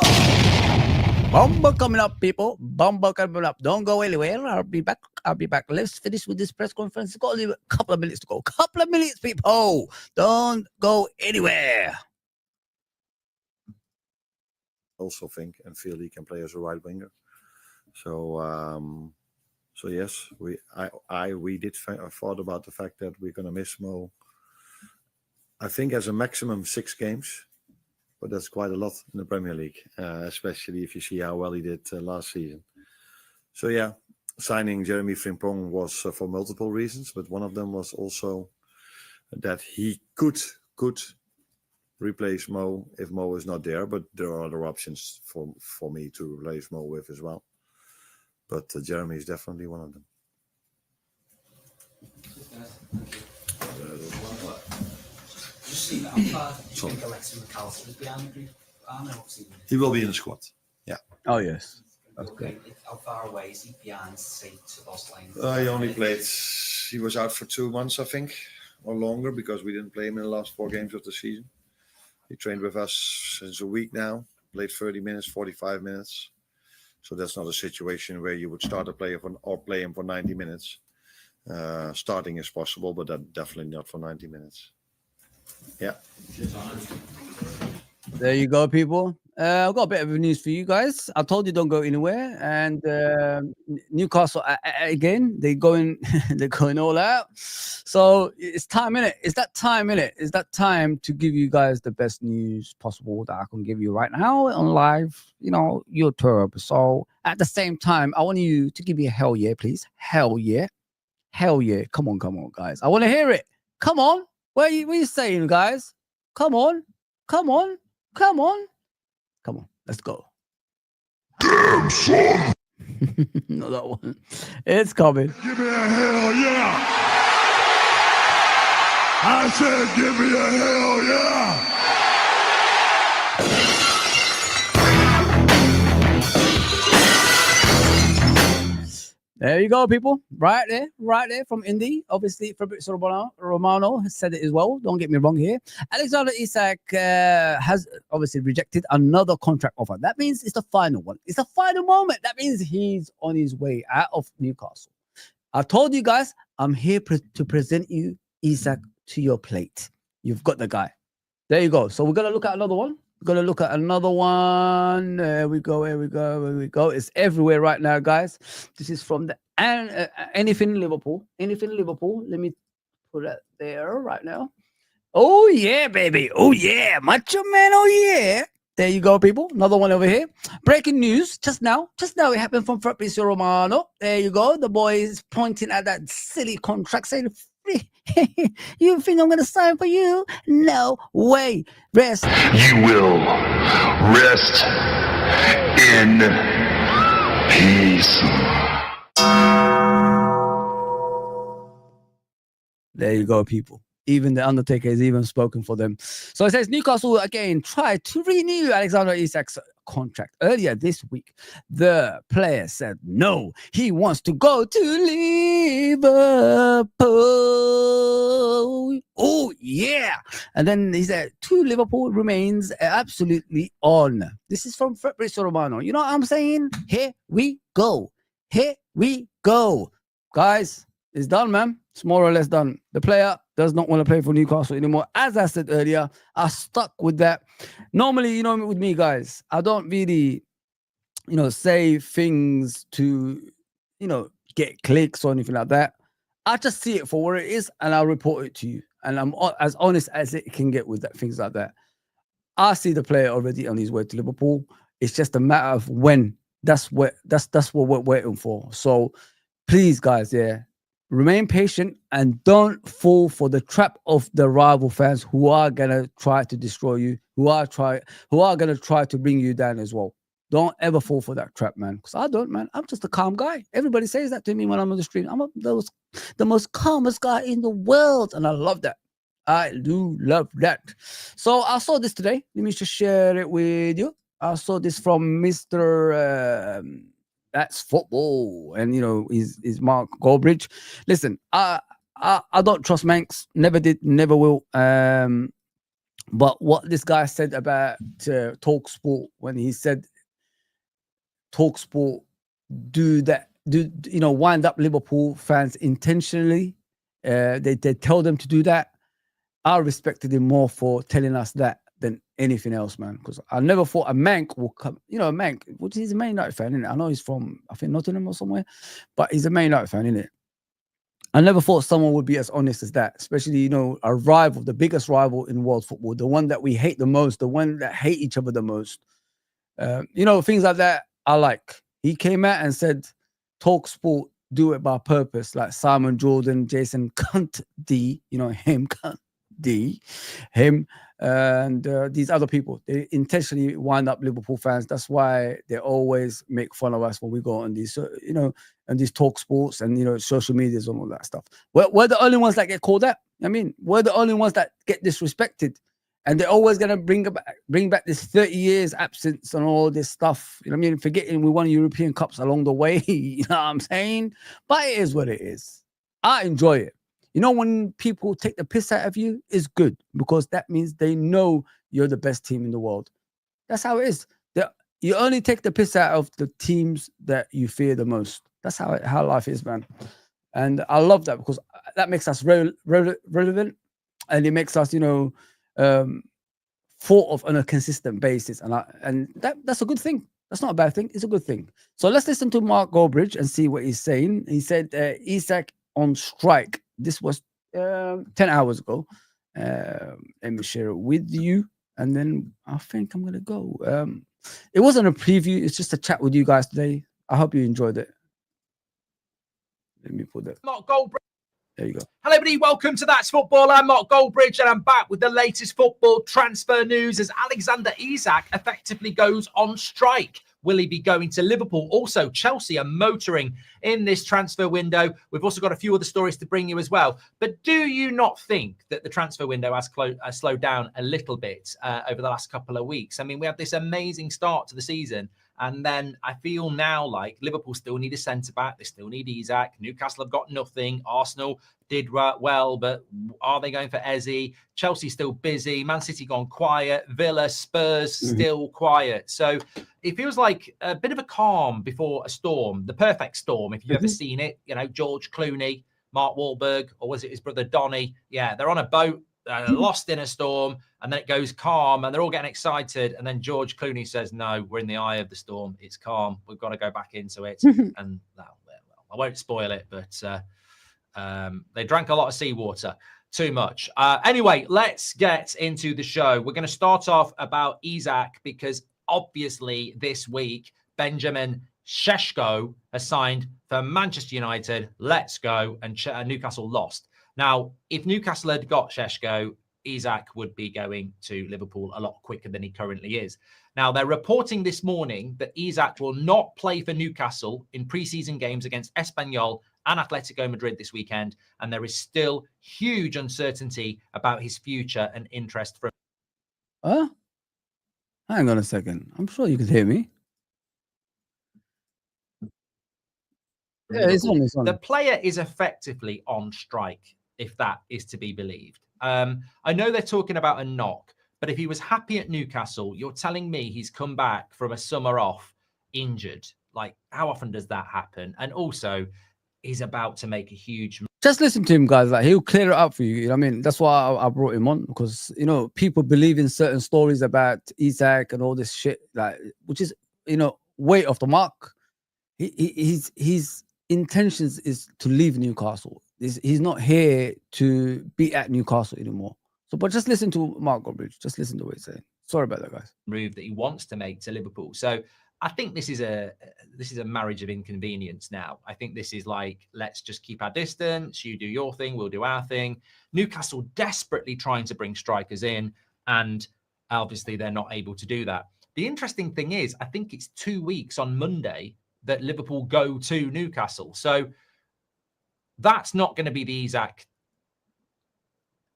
Bomber coming up, people. Bomber coming up. Don't go anywhere. I'll be back. Let's finish with this press conference. It's got a couple of minutes to go. Couple of minutes, people. Don't go anywhere. Also think and feel he can play as a right winger. So yes, we did thought about the fact that we're going to miss Mo. I think as a maximum 6 games. But that's quite a lot in the Premier League, especially if you see how well he did last season. So yeah, signing Jeremy Frimpong was for multiple reasons, but one of them was also that he could replace Mo if Mo is not there. But there are other options for me to replace Mo with as well. But Jeremy is definitely one of them. Just see that. How far do you think Alexis McAllister is behind the group? Arne, obviously. He will be in the squad. Oh yes. That's Okay. good. How far away is he behind, say, Szoboszlai? He only played. He was out for 2 months, I think, or longer, because we didn't play him in the last 4 games of the season. He trained with us since a week now. Played 30 minutes, 45 minutes. So that's not a situation where you would start a player or play him for 90 minutes. Starting is possible, but that definitely not for 90 minutes. Yeah. There you go, people. I've got a bit of news for you guys. I told you don't go anywhere, and Newcastle again. They're going, they're going all out. So it's time, innit? Is that time, innit? Is that time to give you guys the best news possible that I can give you right now on live? You know, YouTube. So at the same time, I want you to give me a hell yeah, please. Hell yeah, hell yeah. Come on, guys. I want to hear it. Come on. What are you saying, guys? Come on. Come on. Come on. Come on. Let's go. Damn, son. Not that one. It's coming. Give me a hell yeah. I said, give me a hell yeah. There you go, people. Right there from Indy. Obviously, Fabrizio Romano has said it as well. Don't get me wrong here. Alexander Isak has obviously rejected another contract offer. That means it's the final one. It's the final moment. That means he's on his way out of Newcastle. I told you guys, I'm here to present you Isak to your plate. You've got the guy. There you go. So we're going to look at another one. We're going to look at another one. There we go. It's everywhere right now, guys. This is from the Anything Liverpool. Anything Liverpool. Let me put that there right now. Oh, yeah, baby. Oh, yeah. Macho Man. Oh, yeah. There you go, people. Another one over here. Breaking news. Just now it happened from Fabrizio Romano. There you go. The boy is pointing at that silly contract saying, you think I'm going to sign for you? No way. Rest. You will rest in peace. There you go, people. Even the Undertaker has even spoken for them. So it says Newcastle again tried to renew Alexander Isak's contract earlier this week. The player said no, he wants to go to Liverpool. Oh, yeah. And then he said, to Liverpool remains absolutely on. This is from Fabrizio Romano. You know what I'm saying? Here we go. Here we go. Guys, it's done, man. It's more or less done. The player does not want to play for Newcastle anymore. As I said earlier, I stuck with that. Normally, you know, with me, guys, I don't really, say things to, get clicks or anything like that. I just see it for what it is and I'll report it to you. And I'm as honest as it can get with that, things like that. I see the player already on his way to Liverpool. It's just a matter of when. That's what we're waiting for. So please, guys, remain patient and don't fall for the trap of the rival fans who are gonna try to destroy you, who are gonna try to bring you down as well. Don't ever fall for that trap, man. Because I don't, man. I'm just a calm guy. Everybody says that to me when I'm on the stream. I'm the most calmest guy in the world, and I love that. I do love that. So I saw this today. Let me just share it with you. I saw this from Mr. That's football, and is Mark Goldbridge. Listen, I don't trust Manx. Never did, never will. But what this guy said about TalkSport, when he said TalkSport wind up Liverpool fans intentionally. They tell them to do that. I respected him more for telling us that than anything else, man. Because I never thought a Mank will come. A Mank, which is a Man United fan, isn't it? I know he's from, I think, Nottingham or somewhere, but he's a Man United fan, isn't it? I never thought someone would be as honest as that, especially, a rival, the biggest rival in world football, the one that we hate the most, the one that hate each other the most. Things like that I like. He came out and said, TalkSport do it by purpose, like Simon Jordan, Jason Cunt D, him, Cunt D, him, and these other people, they intentionally wind up Liverpool fans. That's why they always make fun of us when we go on these, and these talk sports and social medias and all that stuff. We're the only ones that get called out. I mean, we're the only ones that get disrespected, and they're always gonna bring back this 30 years absence and all this stuff. You know what I mean? Forgetting we won European Cups along the way. You know what I'm saying? But it is what it is. I enjoy it. When people take the piss out of you, it's good because that means they know you're the best team in the world. That's how it is. You only take the piss out of the teams that you fear the most. That's how life is, man. And I love that because that makes us relevant, and it makes us, thought of on a consistent basis. And that's a good thing. That's not a bad thing. It's a good thing. So let's listen to Mark Goldbridge and see what he's saying. He said Isak on strike. This was 10 hours ago. Let me share it with you, and then I think I'm gonna go. It wasn't a preview. It's just a chat with you guys today. I hope you enjoyed it. Let me put that. Mark Goldbridge. There you go. Hello, everybody. Welcome to That's Football. I'm Mark Goldbridge, and I'm back with the latest football transfer news as Alexander Isak effectively goes on strike. Will he be going to Liverpool? Also, Chelsea are motoring in this transfer window. We've also got a few other stories to bring you as well. But do you not think that the transfer window has slowed down a little bit over the last couple of weeks? I mean, we had this amazing start to the season. And then I feel now like Liverpool still need a centre-back. They still need Isak. Newcastle have got nothing. Arsenal did well, but are they going for Eze? Chelsea still busy. Man City gone quiet. Villa, Spurs still quiet. So it feels like a bit of a calm before a storm, the perfect storm, if you've ever seen it. George Clooney, Mark Wahlberg, or was it his brother Donny? Yeah, they're on a boat. Lost in a storm, and then it goes calm, and they're all getting excited. And then George Clooney says, "No, we're in the eye of the storm. It's calm. We've got to go back into it." And I won't spoil it, but they drank a lot of seawater, too much. Anyway, let's get into the show. We're going to start off about Isak because obviously this week Benjamin Šeško has signed for Manchester United. Let's go, and Newcastle lost. Now, if Newcastle had got Šeško, Isak would be going to Liverpool a lot quicker than he currently is. Now, they're reporting this morning that Isak will not play for Newcastle in pre-season games against Espanyol and Atletico Madrid this weekend, and there is still huge uncertainty about his future and interest from. Hang on a second. I'm sure you can hear me. Yeah, it's on. The player is effectively on strike, if that is to be believed. I know they're talking about a knock, but if he was happy at Newcastle, you're telling me he's come back from a summer off injured. Like, how often does that happen? And also, he's about to make a huge. Just listen to him, guys. Like, he'll clear it up for you. You know what I mean? That's why I brought him on, because people believe in certain stories about Isak and all this shit, like, which is way off the mark. His intentions is to leave Newcastle. He's not here to be at Newcastle anymore. So, but just listen to Mark Goldbridge. Just listen to what he's saying. Sorry about that, guys. Move that he wants to make to Liverpool. So I think this is a marriage of inconvenience now. I think this is like, let's just keep our distance. You do your thing, we'll do our thing. Newcastle desperately trying to bring strikers in, and obviously they're not able to do that. The interesting thing is, I think it's 2 weeks on Monday that Liverpool go to Newcastle. So that's not going to be the Isak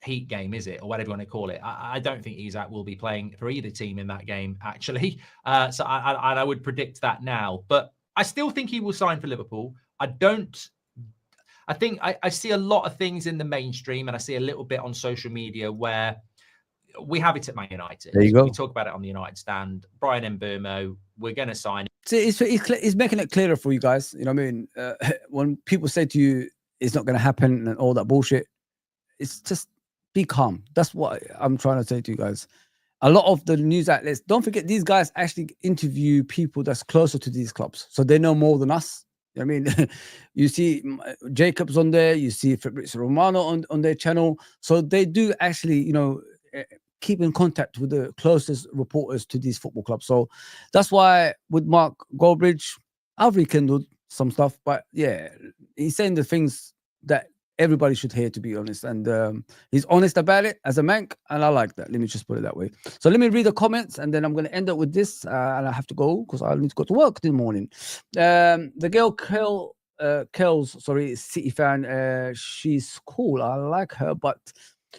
heat game, is it? Or whatever you want to call it. I don't think Isak will be playing for either team in that game, actually. So I would predict that now. But I still think he will sign for Liverpool. I think I see a lot of things in the mainstream, and I see a little bit on social media where we have it at Man United. There you go. We talk about it on the United stand. Brian Mbeumo, we're going to sign. See, he's making it clearer for you guys. You know what I mean? When people say to you, it's not going to happen and all that bullshit, it's just be calm. That's what I'm trying to say to you guys. A lot of the news outlets, don't forget, these guys actually interview people that's closer to these clubs. So they know more than us. You know what I mean? You see Jacobs on there, you see Fabrizio Romano on their channel. So they do actually, keep in contact with the closest reporters to these football clubs. So that's why with Mark Goldbridge, I've rekindled some stuff. But yeah, he's saying the things that everybody should hear, to be honest. And he's honest about it as a man, and I like that. Let me just put it that way. So let me read the comments, and then I'm going to end up with this, and I have to go because I need to go to work this morning. The girl Kells, sorry, City fan. She's cool. I like her, but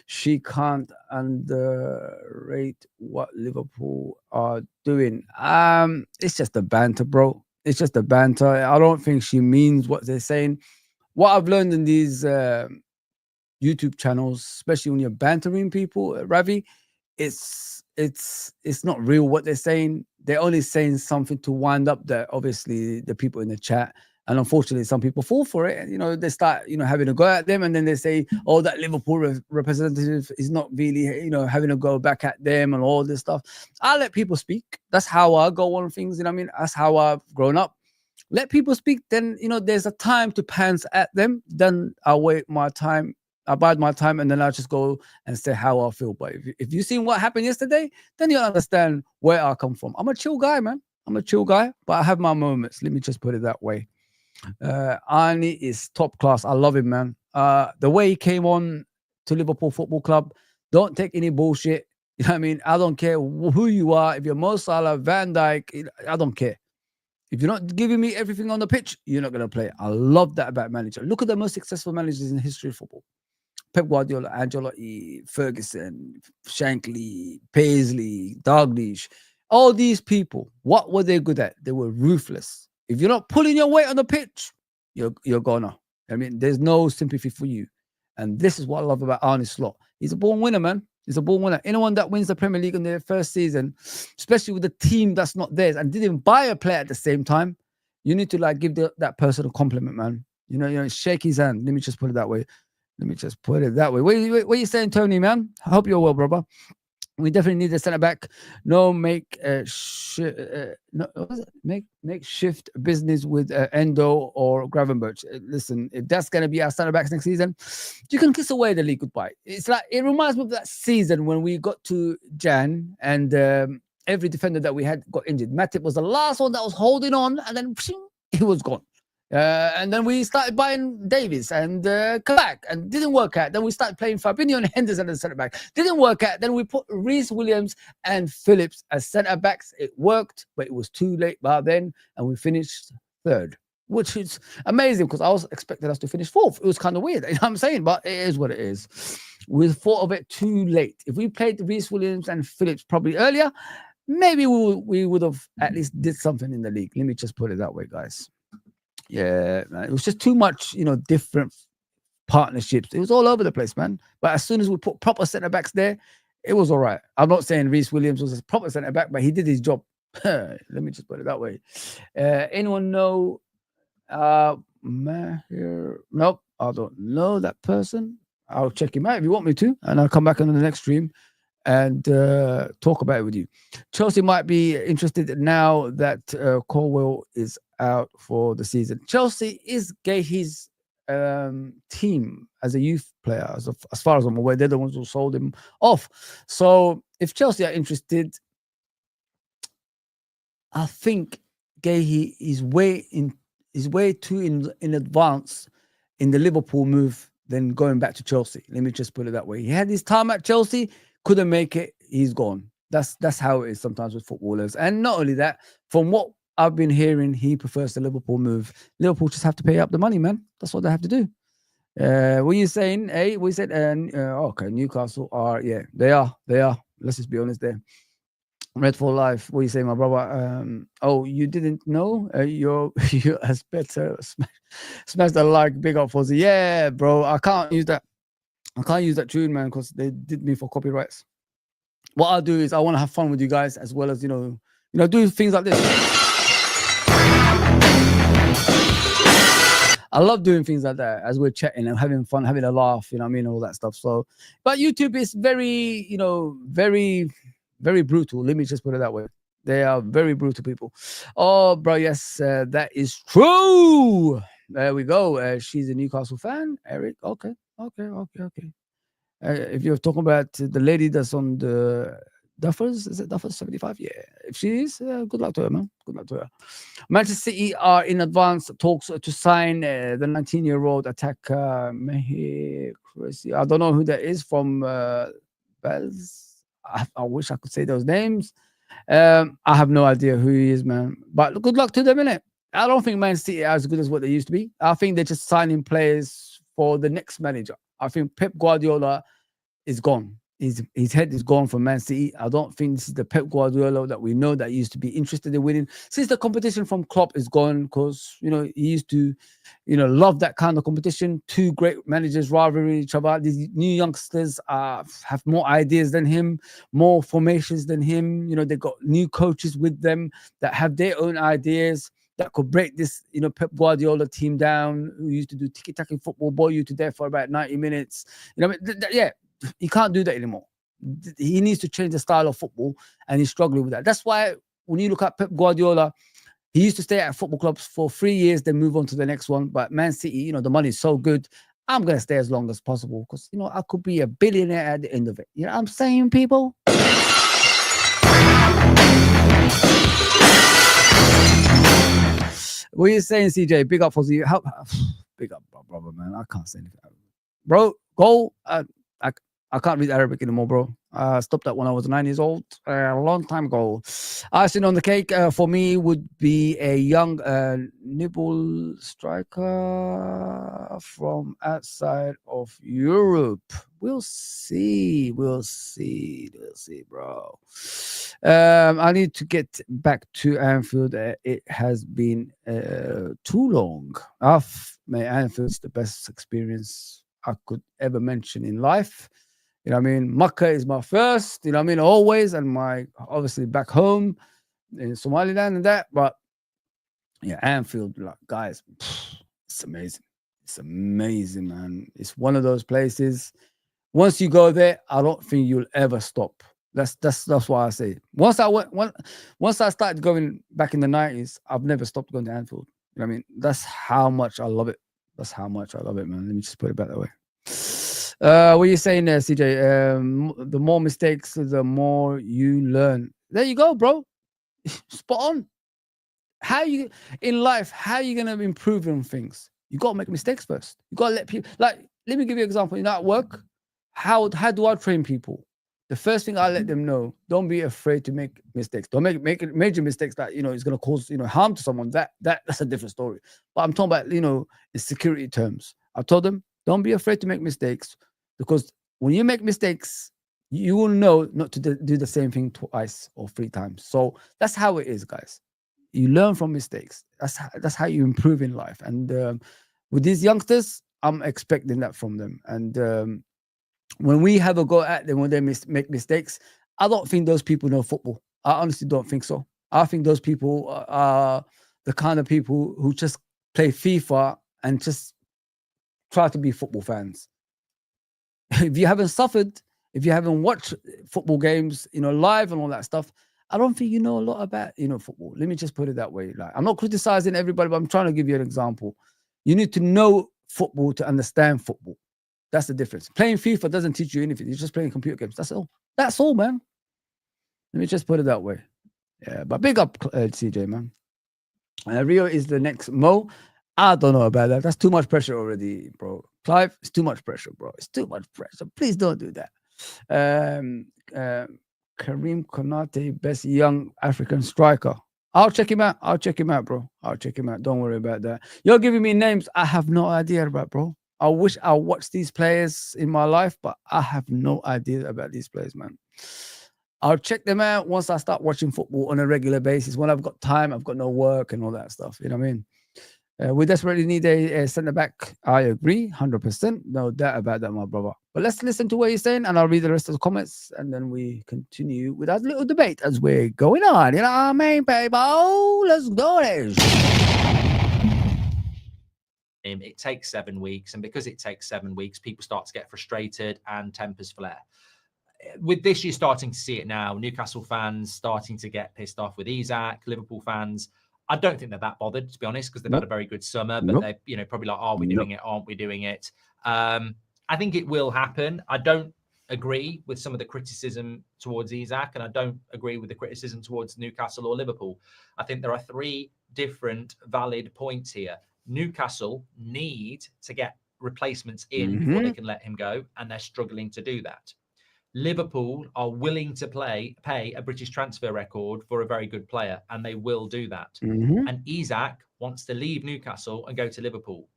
she can't underrate what Liverpool are doing. It's just a banter, bro. It's just a banter. I don't think she means what they're saying. What I've learned in these YouTube channels, especially when you're bantering people, Ravi, it's not real what they're saying. They're only saying something to wind up obviously the people in the chat. And unfortunately, some people fall for it. And, they start, having a go at them. And then they say, oh, that Liverpool representative is not really, having a go back at them and all this stuff. I let people speak. That's how I go on things. That's how I've grown up. Let people speak. Then, there's a time to pants at them. Then I'll wait my time. I bide my time. And then I'll just go and say how I feel. But if you've seen what happened yesterday, then you'll understand where I come from. I'm a chill guy, man. I'm a chill guy. But I have my moments. Let me just put it that way. Arne is top class. I love him, man. The way he came on to Liverpool Football Club, don't take any bullshit. I don't care who you are. If you're Mo Salah, Van Dijk, I don't care. If you're not giving me everything on the pitch, you're not going to play. I love that about manager. Look at the most successful managers in the history of football. Pep Guardiola, Ancelotti, Ferguson, Shankly, Paisley, Dalglish. All these people, what were they good at? They were ruthless. If you're not pulling your weight on the pitch, you're gonna. There's no sympathy for you. And this is what I love about Arne Slot. He's a born winner, man. He's a born winner. Anyone that wins the Premier League in their first season, especially with a team that's not theirs and didn't buy a player at the same time, you need to give that person a compliment, man. Shake his hand. Let me just put it that way. What are you saying, Tony, man? I hope you're well, brother. We definitely need a centre back. No, make shift business with Endo or Gravenberch. Listen, if that's going to be our centre backs next season, you can kiss away the league goodbye. It's it reminds me of that season when we got to Jan and every defender that we had got injured. Matip was the last one that was holding on, and then he was gone. And then we started buying Davies and Kabak, and didn't work out. Then we started playing Fabinho and Henderson as centre back. Didn't work out. Then we put Reece Williams and Phillips as centre backs. It worked, but it was too late by then, and we finished third, which is amazing because I was expecting us to finish fourth. It was kind of weird, you know what I'm saying? But it is what it is. We thought of it too late. If we played Reece Williams and Phillips probably earlier, maybe we would have at least did something in the league. Let me just put it that way, guys. Yeah, man. It was just too much, different partnerships. It was all over the place, man. But as soon as we put proper centre backs there, it was all right. I'm not saying Reece Williams was a proper centre back, but he did his job. Let me just put it that way. Anyone know Mahir? Nope, I don't know that person. I'll check him out if you want me to, and I'll come back on the next stream and talk about it with you. Chelsea might be interested now that Colwell is out for the season. Chelsea is Gay's team as a youth player, as far as I'm aware. They're the ones who sold him off. So if Chelsea are interested, I think Gay is way too in advance in the Liverpool move than going back to Chelsea. Let me just put it that way. He had his time at Chelsea, couldn't make it, he's gone. That's how it is sometimes with footballers. And not only that, from what I've been hearing, he prefers the Liverpool move. Liverpool just have to pay up the money, man. That's what they have to do. What are you saying? Hey, we said, okay, Newcastle are, yeah, they are. Let's just be honest there. Red for life. What are you saying, my brother? Oh, you didn't know? You as better smash the like, big up Fozzy. Yeah, bro. I can't use that tune, man, because they did me for copyrights. What I'll do is I want to have fun with you guys as well as do things like this. I love doing things like that as we're chatting and having fun, having a laugh, all that stuff. So, but YouTube is very, very, very brutal. Let me just put it that way. They are very brutal people. Oh, bro, yes, that is true. There we go. She's a Newcastle fan, Eric. Okay. If you're talking about the lady that's on the Duffers, is it Duffers 75? Yeah. If she is, good luck to her, man. Good luck to her. Manchester City are in advanced talks to sign the 19-year-old attacker Mehir Krisi. I don't know who that is from Bez. I wish I could say those names. I have no idea who he is, man. But good luck to them, innit? I don't think Man City are as good as what they used to be. I think they're just signing players for the next manager. I think Pep Guardiola is gone. His head is gone from Man City. I don't think this is the Pep Guardiola that we know that used to be interested in winning. Since the competition from Klopp is gone, because he used to, love that kind of competition. Two great managers rivaling each other. These new youngsters have more ideas than him, more formations than him. They've got new coaches with them that have their own ideas that could break this, Pep Guardiola team down, who used to do tiki-taka football, ball you to death for about 90 minutes. Yeah, he can't do that anymore. He needs to change the style of football, and he's struggling with that. That's why when you look at Pep Guardiola, he used to stay at football clubs for 3 years, then move on to the next one. But Man City, the money is so good. I'm going to stay as long as possible because, I could be a billionaire at the end of it. You know what I'm saying, people? What are you saying, CJ? Big up for you. Big up, brother, man. I can't say anything. Bro, goal. I can't read Arabic anymore, bro. I stopped that when I was 9 years old, a long time ago. Icing on the cake for me would be a young nibble striker from outside of Europe. We'll see, bro. I need to get back to Anfield. It has been too long. Anfield's the best experience I could ever mention in life. Makkah is my first, always, and my obviously back home in Somaliland and that. But yeah, Anfield, guys, it's amazing. It's amazing, man. It's one of those places. Once you go there, I don't think you'll ever stop. That's why I say. Once I started going back in the 90s, I've never stopped going to Anfield. That's how much I love it. That's how much I love it, man. Let me just put it back that way. What are you saying there, CJ? The more mistakes, the more you learn. There you go, bro. Spot on. In life, how are you gonna improve on things? You gotta make mistakes first. You gotta let people let me give you an example. At work, how do I train people? The first thing I let them know, don't be afraid to make mistakes. Don't make major mistakes that is gonna cause harm to someone. That's a different story. But I'm talking about in security terms. I told them, don't be afraid to make mistakes, because when you make mistakes, you will know not to do the same thing twice or 3 times. So that's how it is, guys. You learn from mistakes. That's how you improve in life. And with these youngsters, I'm expecting that from them. And when we have a go at them when they make mistakes, I don't think those people know football. I honestly don't think so. I think those people are the kind of people who just play FIFA and just try to be football fans. If you haven't suffered, if you haven't watched football games, live and all that stuff, I don't think you know a lot about, football. Let me just put it that way. I'm not criticizing everybody, but I'm trying to give you an example. You need to know football to understand football. That's the difference. Playing FIFA doesn't teach you anything. You're just playing computer games. That's all. That's all, man. Let me just put it that way. Yeah, but big up CJ, man. Rio is the next Mo. I don't know about that. That's too much pressure already, bro. Clive, it's too much pressure, bro. It's too much pressure. Please don't do that. Karim Konate, best young African striker. I'll check him out. Bro. I'll check him out. Don't worry about that. You're giving me names I have no idea about, bro. I wish I watched these players in my life, but I have no idea about these players, man. I'll check them out once I start watching football on a regular basis. When I've got time, I've got no work and all that stuff. You know what I mean? We desperately need a centre back. I agree, 100%. No doubt about that, my brother. But let's listen to what he's saying, and I'll read the rest of the comments, and then we continue with our little debate as we're going on. You know what I mean, people? Let's do this. It takes 7 weeks, and because it takes 7 weeks, people start to get frustrated and tempers flare. With this, you're starting to see it now. Newcastle fans starting to get pissed off with Isak. Liverpool fans, I don't think they're that bothered, to be honest, because they've had a very good summer. But they're probably like, "Are we doing it? Aren't we doing it?" I think it will happen. I don't agree with some of the criticism towards Isak, and I don't agree with the criticism towards Newcastle or Liverpool. I think there are three different valid points here. Newcastle need to get replacements in before they can let him go, and they're struggling to do that. Liverpool are willing to pay a British transfer record for a very good player, and they will do that. And Isak wants to leave Newcastle and go to Liverpool.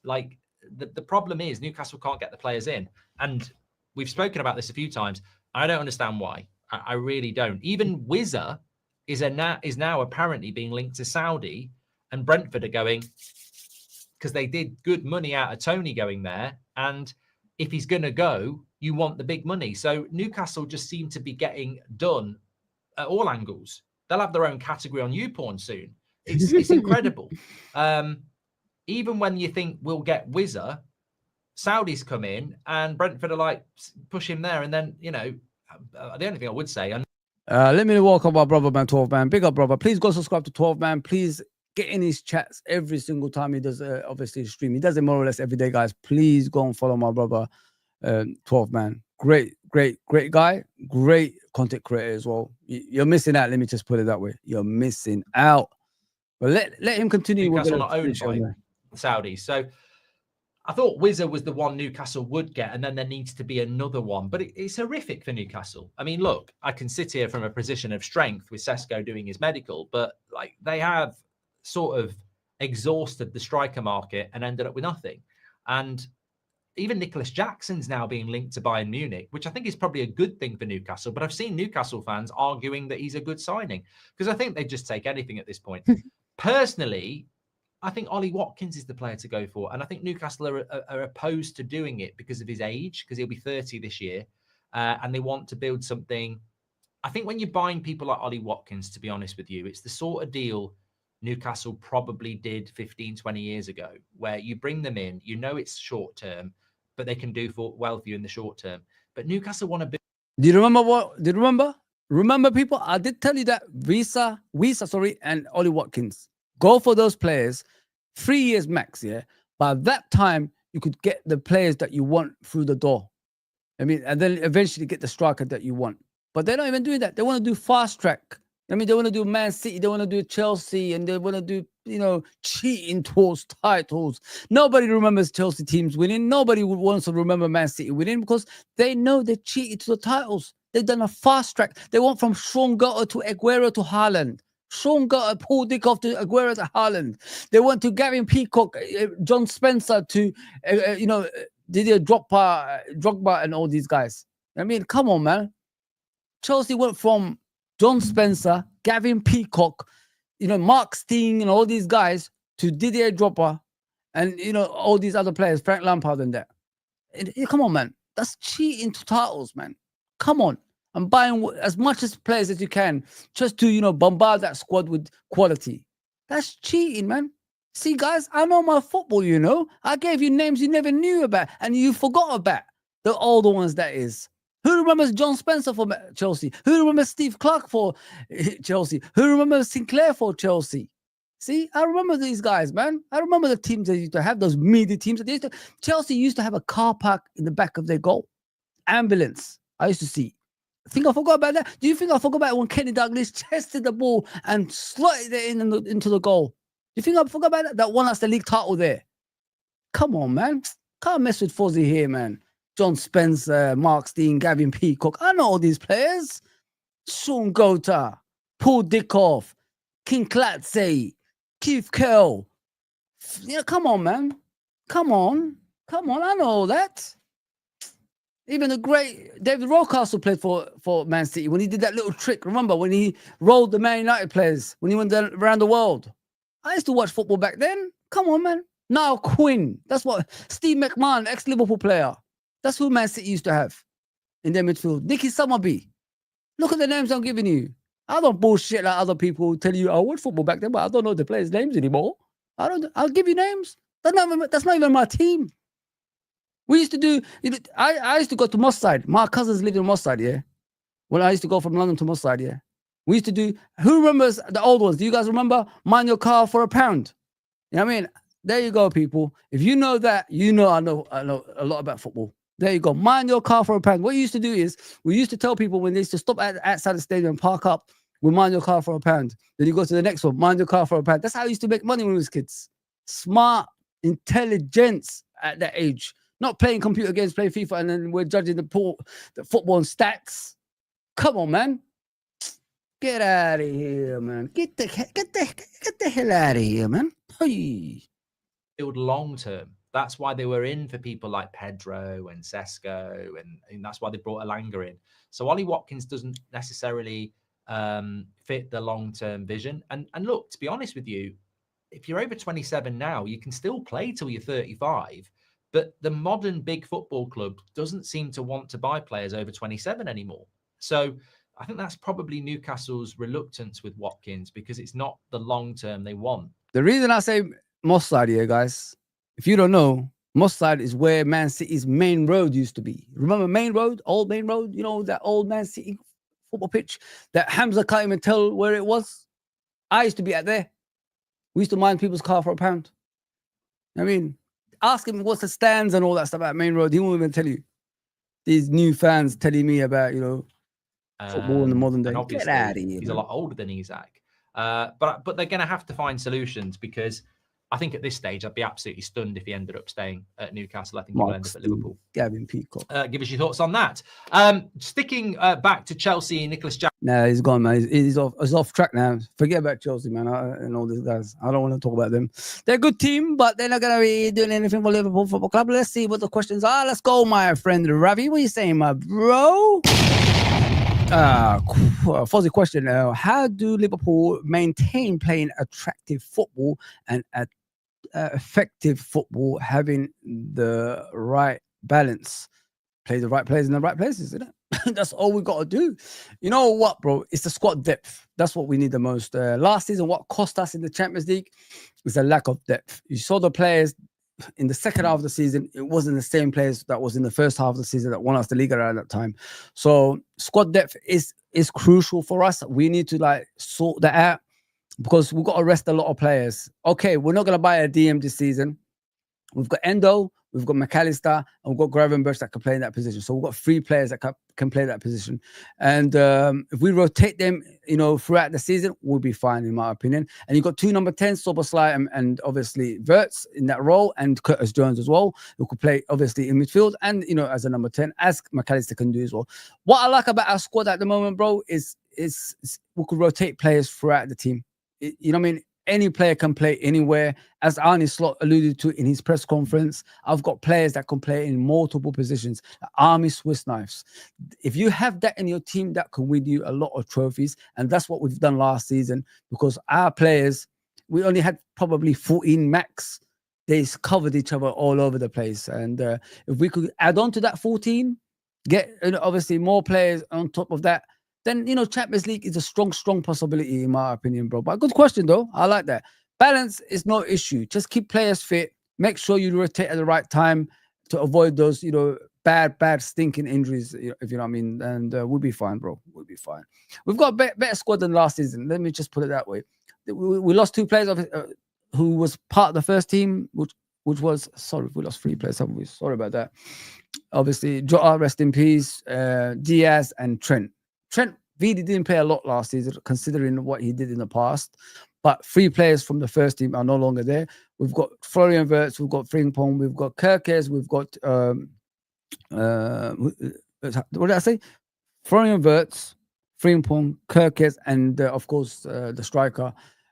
Like, the problem is Newcastle can't get the players in. And we've spoken about this a few times. I don't understand why. I really don't. Even Wizza is now apparently being linked to Saudi, and Brentford are going, because they did good money out of Tony going there. And if he's going to go, you want the big money. So Newcastle just seem to be getting done at all angles. They'll have their own category on YouPorn soon. It's incredible. Even when you think we'll get Wizza, Saudis come in and Brentford are like, push him there. And then, you know, the only thing I would say. Let me welcome our brother, man, 12 man. Big up, brother. Please go subscribe to 12 man. Please get in his chats every single time he does, obviously, stream. He does it more or less every day, guys. Please go and follow my brother, 12 man. Great guy. Great content creator as well. You're missing out. Let me just put it that way. You're missing out. But let him continue. Newcastle not owned by Saudis. So I thought Wizza was the one Newcastle would get, and then there needs to be another one. But it's horrific for Newcastle. I mean, look, I can sit here from a position of strength with Sesko doing his medical, but like they have sort of exhausted the striker market and ended up with nothing. And even Nicholas Jackson's now being linked to Bayern Munich, which I think is probably a good thing for Newcastle. But I've seen Newcastle fans arguing that he's a good signing because I think they just take anything at this point. Personally, I think Ollie Watkins is the player to go for. And I think Newcastle are opposed to doing it because of his age, because he'll be 30 this year. And they want to build something. I think when you're buying people like Ollie Watkins, to be honest with you, it's the sort of deal Newcastle probably did 15, 20 years ago, where you bring them in, you know it's short term, but they can do well for you in the short term. But Newcastle want to build. Do you remember what? Did you remember? Remember, people, I did tell you that Wissa, and Ollie Watkins. Go for those players, 3 years max, yeah? By that time, you could get the players that you want through the door. I mean, and then eventually get the striker that you want. But they're not even doing that. They want to do fast track. I mean, they want to do Man City, they want to do Chelsea, and they want to do, you know, cheating towards titles. Nobody remembers Chelsea teams winning. Nobody wants to remember Man City winning because they know they cheated to the titles. They've done a fast track. They went from Sean Gotter to Aguero to Haaland. Sean Gotter, Paul Dickoff to Aguero to Haaland. They went to Gavin Peacock, John Spencer to, Didier Drogba and all these guys. I mean, come on, man. Chelsea went from John Spencer, Gavin Peacock, Mark Steen and all these guys to Didier Drogba and, all these other players, Frank Lampard and that. Come on, man. That's cheating to titles, man. Come on. I'm buying as much as players as you can just to, bombard that squad with quality. That's cheating, man. See, guys, I know my football, I gave you names you never knew about and you forgot about. The older ones, that is. Who remembers John Spencer for Chelsea? Who remembers Steve Clark for Chelsea? Who remembers Sinclair for Chelsea? See, I remember these guys, man. I remember the teams they used to have, those media teams. Chelsea used to have a car park in the back of their goal. Ambulance. I used to see. I think I forgot about that. Do you think I forgot about when Kenny Douglas chested the ball and slotted it into the goal? Do you think I forgot about that? That won us the league title there. Come on, man. Can't mess with Fozzie here, man. John Spencer, Mark Steen, Gavin Peacock. I know all these players. Sean Gotter, Paul Dickoff, King Klatsey, Keith Curl. Come on, man. Come on. I know all that. Even the great David Rocastle played for Man City when he did that little trick. Remember when he rolled the Man United players when he went around the world? I used to watch football back then. Come on, man. Niall Quinn. That's what Steve McMahon, ex-Liverpool player. That's who Man City used to have in their midfield. Nicky Summerby. Look at the names I'm giving you. I don't bullshit like other people who tell you I watched football back then, but I don't know the players' names anymore. I'll give you names. That's not even my team. We used to do, I used to go to Moss Side. My cousins lived in Moss Side, yeah. When I used to go from London to Moss Side, yeah. We used to do, who remembers the old ones? Do you guys remember Mind Your Car for £1? You know what I mean? There you go, people. If you know that, I know a lot about football. There you go. Mind your car for a pound. What you used to do is we used to tell people when they used to stop outside the stadium and park up, we mind your car for a pound. Then you go to the next one, mind your car for a pound. That's how I used to make money when we was kids. Smart, intelligence at that age. Not playing computer games, playing FIFA, and then we're judging the football and stats. Come on, man. Get out of here, man. Get the hell out of here, man. Hey. Build long term. That's why they were in for people like Pedro and Sesko, and that's why they brought Elanga in. So Ollie Watkins doesn't necessarily fit the long term vision. And look, to be honest with you, if you're over 27 now, you can still play till you're 35. But the modern big football club doesn't seem to want to buy players over 27 anymore. So I think that's probably Newcastle's reluctance with Watkins, because it's not the long term they want. The reason I say Moss Side here, guys, if you don't know, Moss Side is where Man City's main road used to be. Remember Main Road, old Main Road? You know, that old Man City football pitch that Hamza can't even tell where it was? I used to be at there. We used to mind people's car for a pound. I mean, ask him what's the stands and all that stuff at Main Road. He won't even tell you. These new fans telling me about, you know, football in the modern day. Get out of here. He's a lot older than Isak. But they're going to have to find solutions, because I think at this stage I'd be absolutely stunned if he ended up staying at Newcastle. I think he will end up at Liverpool. Gavin Peacock. Give us your thoughts on that. Sticking back to Chelsea, Nicholas Jackson. No, he's gone, man. He's off track now. Forget about Chelsea, man, and all these guys. I don't want to talk about them. They're a good team, but they're not going to be doing anything for Liverpool Football Club. Let's see what the questions are. Let's go, my friend Ravi. What are you saying, my bro? Fuzzy question. How do Liverpool maintain playing attractive football and effective football, having the right balance? Play the right players in the right places, isn't it? That's all we got to do. You know what, bro? It's the squad depth. That's what we need the most. Last season, what cost us in the Champions League was a lack of depth. You saw the players in the second half of the season. It wasn't the same players that was in the first half of the season that won us the league around that time. So squad depth is crucial for us. We need to sort that out, because we've got to rest a lot of players. Okay, we're not going to buy a DM this season. We've got Endo, we've got McAllister, and we've got Gravenberch that can play in that position. So we've got 3 players that can play that position. And if we rotate them, you know, throughout the season, we'll be fine, in my opinion. And you've got 2 number 10s, Soboslai and obviously Wirtz in that role, and Curtis Jones as well, who could play obviously in midfield and, you know, as a number 10, as McAllister can do as well. What I like about our squad at the moment, bro, is we could rotate players throughout the team. You know what I mean? Any player can play anywhere. As Arne Slot alluded to in his press conference, I've got players that can play in multiple positions. Army Swiss knives. If you have that in your team, that can win you a lot of trophies. And that's what we've done last season, because our players, we only had probably 14 max. They covered each other all over the place. And if we could add on to that 14, get obviously more players on top of that, then, you know, Champions League is a strong possibility, in my opinion, bro. But good question, though. I like that. Balance is no issue. Just keep players fit. Make sure you rotate at the right time to avoid those, you know, bad, stinking injuries, if you know what I mean. And we'll be fine, bro. We'll be fine. We've got a better squad than last season. Let me just put it that way. We lost 2 players who was part of the first team, which was, sorry, we lost 3 players, haven't we? Sorry about that. Obviously, Jota, rest in peace, Diaz and Trent. Trent really didn't play a lot last season, considering what he did in the past. But 3 players from the first team are no longer there. We've got Florian Wirtz, we've got Frimpong, we've got Kerkez, we've got what did I say? Florian Wirtz, Frimpong, Kerkez, and of course the striker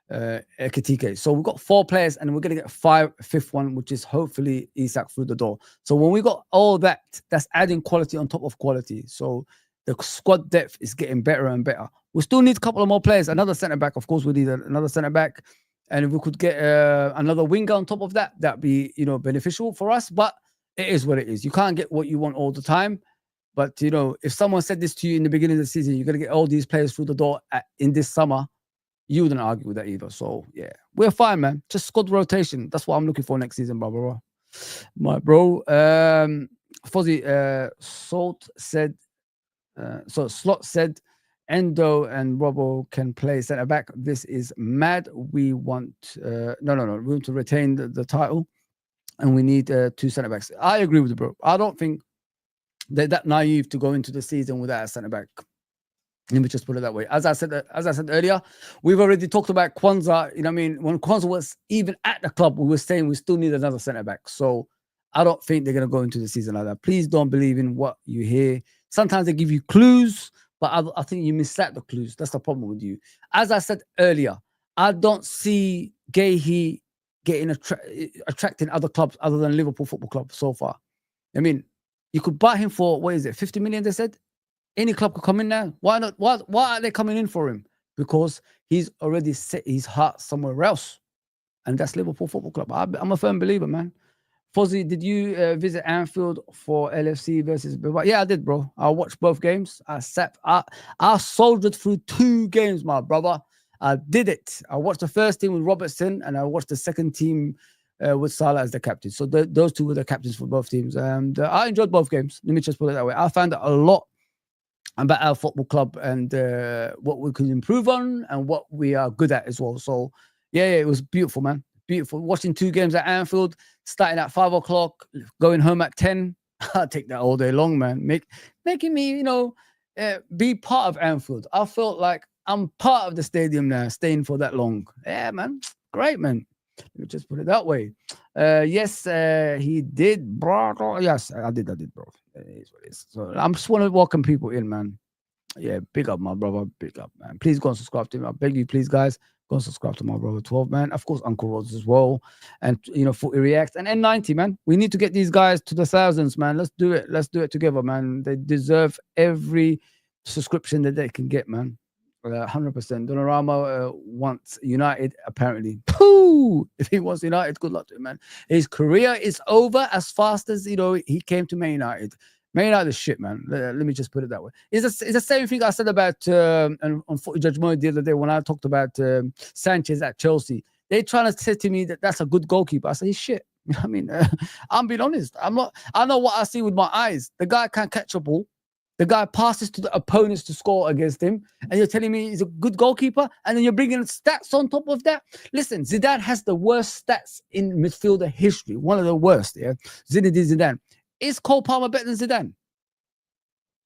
Ekitike. So we've got 4 players, and we're going to get a 5th one, which is hopefully Isak through the door. So when we got all that, that's adding quality on top of quality. So the squad depth is getting better and better. We still need a couple of more players. Another centre-back, of course, we need another centre-back. And if we could get another winger on top of that, that'd be, you know, beneficial for us. But it is what it is. You can't get what you want all the time. But, you know, if someone said this to you in the beginning of the season, you're going to get all these players through the door in this summer, you wouldn't argue with that either. So, yeah, we're fine, man. Just squad rotation. That's what I'm looking for next season, bro. My bro. Fuzzy Slot said, Endo and Robbo can play centre back. This is mad. We want no. We want to retain the title, and we need 2 centre backs. I agree with you, bro. I don't think they're that naive to go into the season without a centre back. Let me just put it that way. As I said earlier, we've already talked about Kwanzaa. You know what I mean? When Kwanzaa was even at the club, we were saying we still need another centre back. So I don't think they're going to go into the season like that. Please don't believe in what you hear. Sometimes they give you clues, but I think you miss out the clues. That's the problem with you. As I said earlier, I don't see Gahey getting attracting other clubs other than Liverpool Football Club so far. I mean, you could buy him for, what is it, 50 million, they said? Any club could come in now. Why not? Why are they coming in for him? Because he's already set his heart somewhere else. And that's Liverpool Football Club. I'm a firm believer, man. Fozzie, did you visit Anfield for LFC versus Bilbao? Yeah, I did, bro. I watched both games. I soldiered through 2 games, my brother. I did it. I watched the first team with Robertson, and I watched the second team with Salah as the captain. So those 2 were the captains for both teams. And I enjoyed both games. Let me just put it that way. I found a lot about our football club and what we could improve on and what we are good at as well. So, yeah, it was beautiful, man. Beautiful. Watching 2 games at Anfield, starting at 5 o'clock, going home at 10. I'll take that all day long, man. Making me, be part of Anfield. I felt like I'm part of the stadium now, staying for that long. Yeah, man. Great, man. Let me just put it that way. Yes, he did, bro. Yes, I did, bro. It is what it is. So I just want to welcome people in, man. Yeah, big up, my brother. Big up, man. Please go and subscribe to him. I beg you, please, guys. Go and subscribe to my brother 12, man. Of course, Uncle Rods as well. And, Footy Reacts and N90, man. We need to get these guys to the thousands, man. Let's do it. Let's do it together, man. They deserve every subscription that they can get, man. 100%. Donnarumma wants United, apparently. Pooh! If he wants United, good luck to him, man. His career is over as fast as, he came to Man United. Man United is shit, man. Let me just put it that way. It's the same thing I said about on Footy Judge Mode the other day when I talked about Sanchez at Chelsea. They trying to say to me that that's a good goalkeeper. I say, he's shit. I mean, I'm being honest. I know what I see with my eyes. The guy can't catch a ball. The guy passes to the opponents to score against him, and you're telling me he's a good goalkeeper, and then you're bringing stats on top of that. Listen, Zidane has the worst stats in midfielder history, one of the worst. Yeah, Zinedine Zidane. Is Cole Palmer better than Zidane?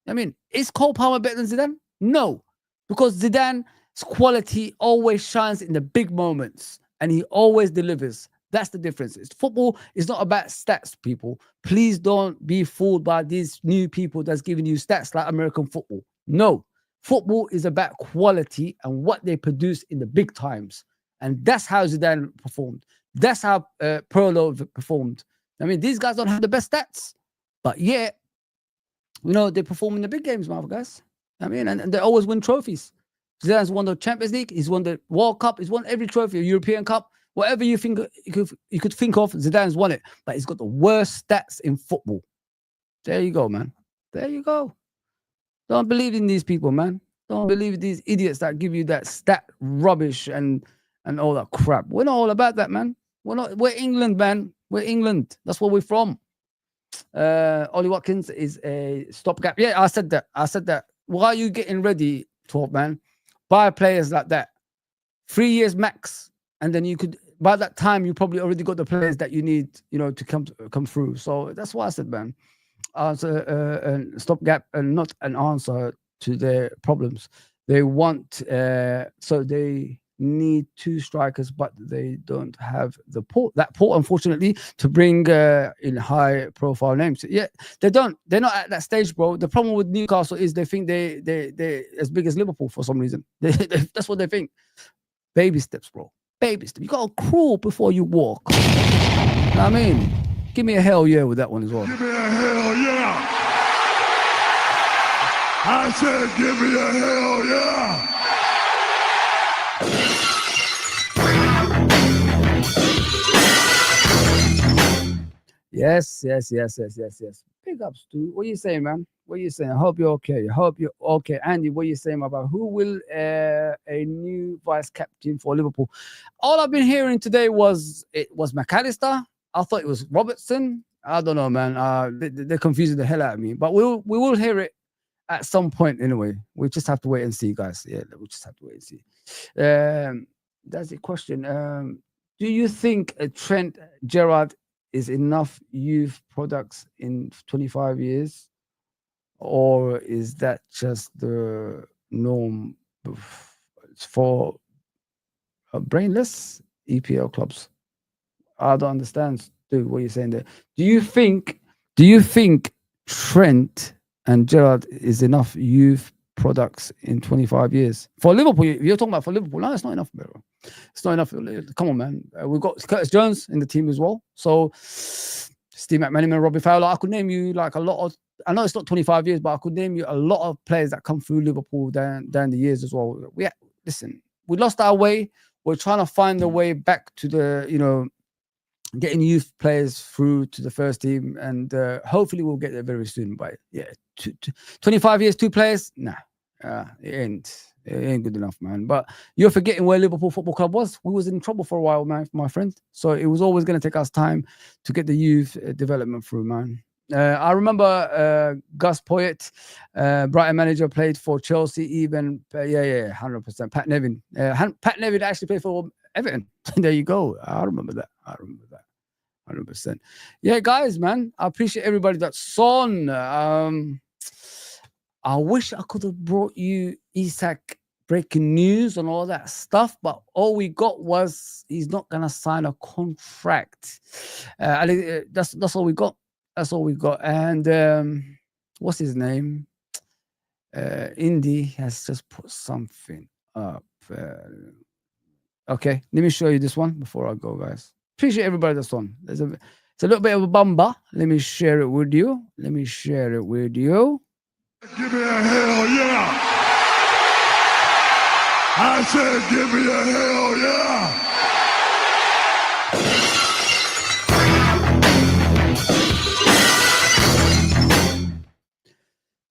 I mean, is Cole Palmer better than Zidane? No, because Zidane's quality always shines in the big moments, and he always delivers. That's the difference. Football is not about stats, people. Please don't be fooled by these new people that's giving you stats like American football. No, football is about quality and what they produce in the big times. And that's how Zidane performed. That's how Pirlo performed. I mean, these guys don't have the best stats, but yet, they perform in the big games, my guys. I mean, and they always win trophies. Zidane's won the Champions League. He's won the World Cup. He's won every trophy, a European Cup. Whatever you think you could think of, Zidane's won it, but he's got the worst stats in football. There you go, man. There you go. Don't believe in these people, man. Don't believe in these idiots that give you that stat rubbish and all that crap. We're not all about that, man. We're England, man. We're England. That's where we're from. Ollie Watkins is a stopgap. Yeah, I said that. Why are you getting ready, 12, man? Buy players like that. 3 years max. And then you could, by that time, you probably already got the players that you need, to come through. So that's why I said, man, a stopgap and not an answer to their problems. They want, so they need 2 strikers, but they don't have that port, unfortunately, to bring in high-profile names. Yeah, they don't. They're not at that stage, bro. The problem with Newcastle is they think they're as big as Liverpool for some reason. That's what they think. Baby steps, bro. Baby steps. You got to crawl before you walk. You know what I mean? Give me a hell yeah with that one as well. Give me a hell yeah. I said give me a hell yeah. Yes. Big ups, dude. What are you saying, man? What are you saying? I hope you're okay. Andy, what are you saying about who will a new vice captain for Liverpool? All I've been hearing today was McAllister. I thought it was Robertson. I don't know, man. They're confusing the hell out of me. But we will hear it at some point anyway. We just have to wait and see, guys. Yeah, we just have to wait and see. That's the question. Do you think Trent Gerrard is enough youth products in 25 years? or is that just the norm for brainless EPL clubs? I don't understand, dude, what you're saying there. Do you think Trent and Gerrard is enough youth products in 25 years? For Liverpool, you're talking about for Liverpool. No, it's not enough, bro. It's not enough. Come on, man. We've got Curtis Jones in the team as well. So Steve McManaman, Robbie Fowler. I could name you like a lot of, I know it's not 25 years, but I could name you a lot of players that come through Liverpool down the years as well. Listen, we lost our way. We're trying to find the way back to the, getting youth players through to the first team, and hopefully we'll get there very soon. But yeah, 25 years, 2 players, nah, it ain't good enough, man. But you're forgetting where Liverpool Football Club was. We was in trouble for a while, man, my friend. So it was always going to take us time to get the youth development through, man. I remember Gus Poyet, Brighton manager, played for Chelsea. Even 100%. Pat Nevin. Pat Nevin actually played for Everton. There you go. I remember that. 100%. Yeah, guys, man. I appreciate everybody that's on. I wish I could have brought you Isak breaking news and all that stuff, but all we got was he's not gonna sign a contract. That's all we got. That's all we got. And what's his name? Indy has just put something up. Okay, let me show you this one before I go, guys. Appreciate everybody that's on. It's a little bit of a bumper. Let me share it with you. Give me a hell yeah. I said, give me a hell yeah.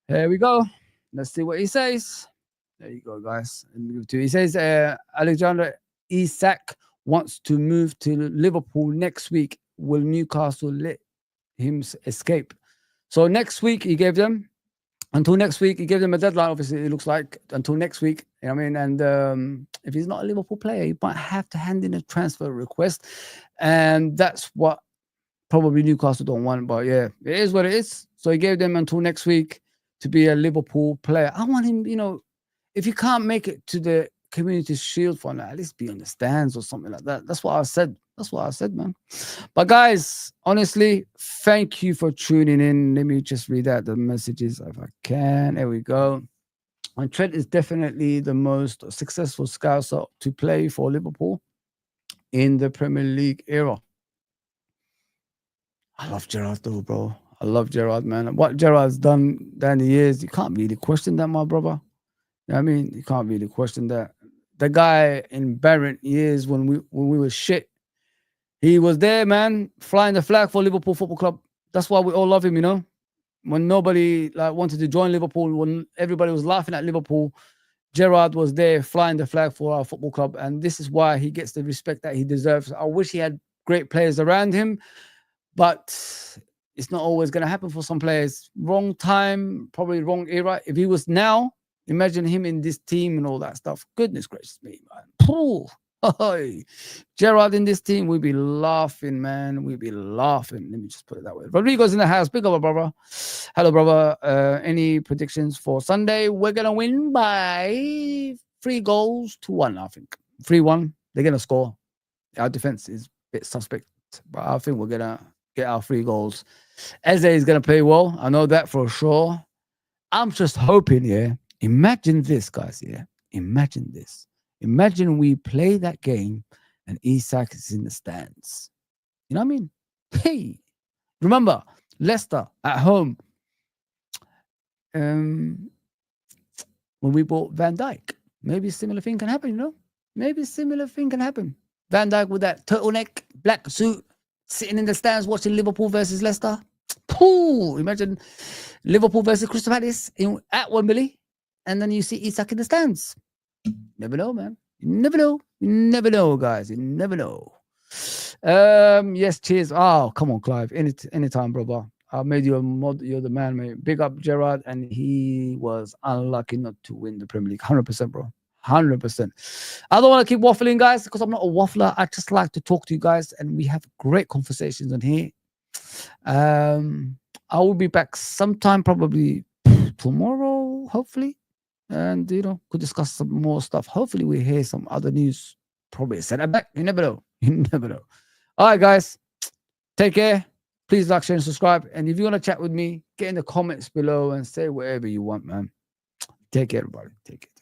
Here we go. Let's see what he says. There you go, guys. He says Alexander Isak wants to move to Liverpool next week. Will Newcastle let him escape? So next week he gave them until next week. He gave them a deadline. Obviously, it looks like until next week. You know what I mean? And if he's not a Liverpool player, he might have to hand in a transfer request, and that's what probably Newcastle don't want. But yeah, it is what it is. So he gave them until next week to be a Liverpool player. I want him. If you can't make it to the Community Shield final, at least be on the stands or something like that. That's what I said. Man. But guys, honestly, thank you for tuning in. Let me just read out the messages if I can. There we go. And Trent is definitely the most successful scouser to play for Liverpool in the Premier League era. I love Gerrard though, bro. I love Gerrard, man. What Gerrard's done down the years, you can't really question that, my brother. You know what I mean? You can't really question that. The guy in Barrett years when we were shit, he was there, man, flying the flag for Liverpool Football Club. That's why we all love him, When nobody wanted to join Liverpool, when everybody was laughing at Liverpool, Gerrard was there flying the flag for our football club, and this is why he gets the respect that he deserves. I wish he had great players around him, but it's not always going to happen for some players. Wrong time, probably wrong era. If he was now, imagine him in this team and all that stuff. Goodness gracious me, man. Gerrard in this team, we'd be laughing, man. We'd be laughing. Let me just put it that way. Rodrigo's in the house. Big up, brother. Hello, brother. Any predictions for Sunday? We're going to win by 3-1, I think. 3-1. They're going to score. Our defense is a bit suspect, but I think we're going to get our 3 goals. Eze is going to play well. I know that for sure. I'm just hoping, yeah. Imagine this, guys, yeah. Imagine this. Imagine we play that game and Isak is in the stands. You know what I mean? Hey, remember, Leicester at home. When we bought Van Dijk, maybe a similar thing can happen, Maybe a similar thing can happen. Van Dijk with that turtleneck, black suit, sitting in the stands watching Liverpool versus Leicester. Imagine Liverpool versus Crystal Palace at Wembley. And then you see Isak in the stands. Never know, man. You never know. You never know, guys. You never know. Yes, cheers. Oh, come on, Clive. Anytime, brother. I made you a mod. You're the man, mate. Big up Gerrard, and he was unlucky not to win the Premier League. 100%, bro. 100%. I don't want to keep waffling, guys, because I'm not a waffler. I just like to talk to you guys, and we have great conversations on here. I will be back sometime, probably tomorrow, hopefully. And, could discuss some more stuff. Hopefully we hear some other news. Probably a centre back. You never know. You never know. All right, guys. Take care. Please like, share, and subscribe. And if you want to chat with me, get in the comments below and say whatever you want, man. Take care, everybody. Take care.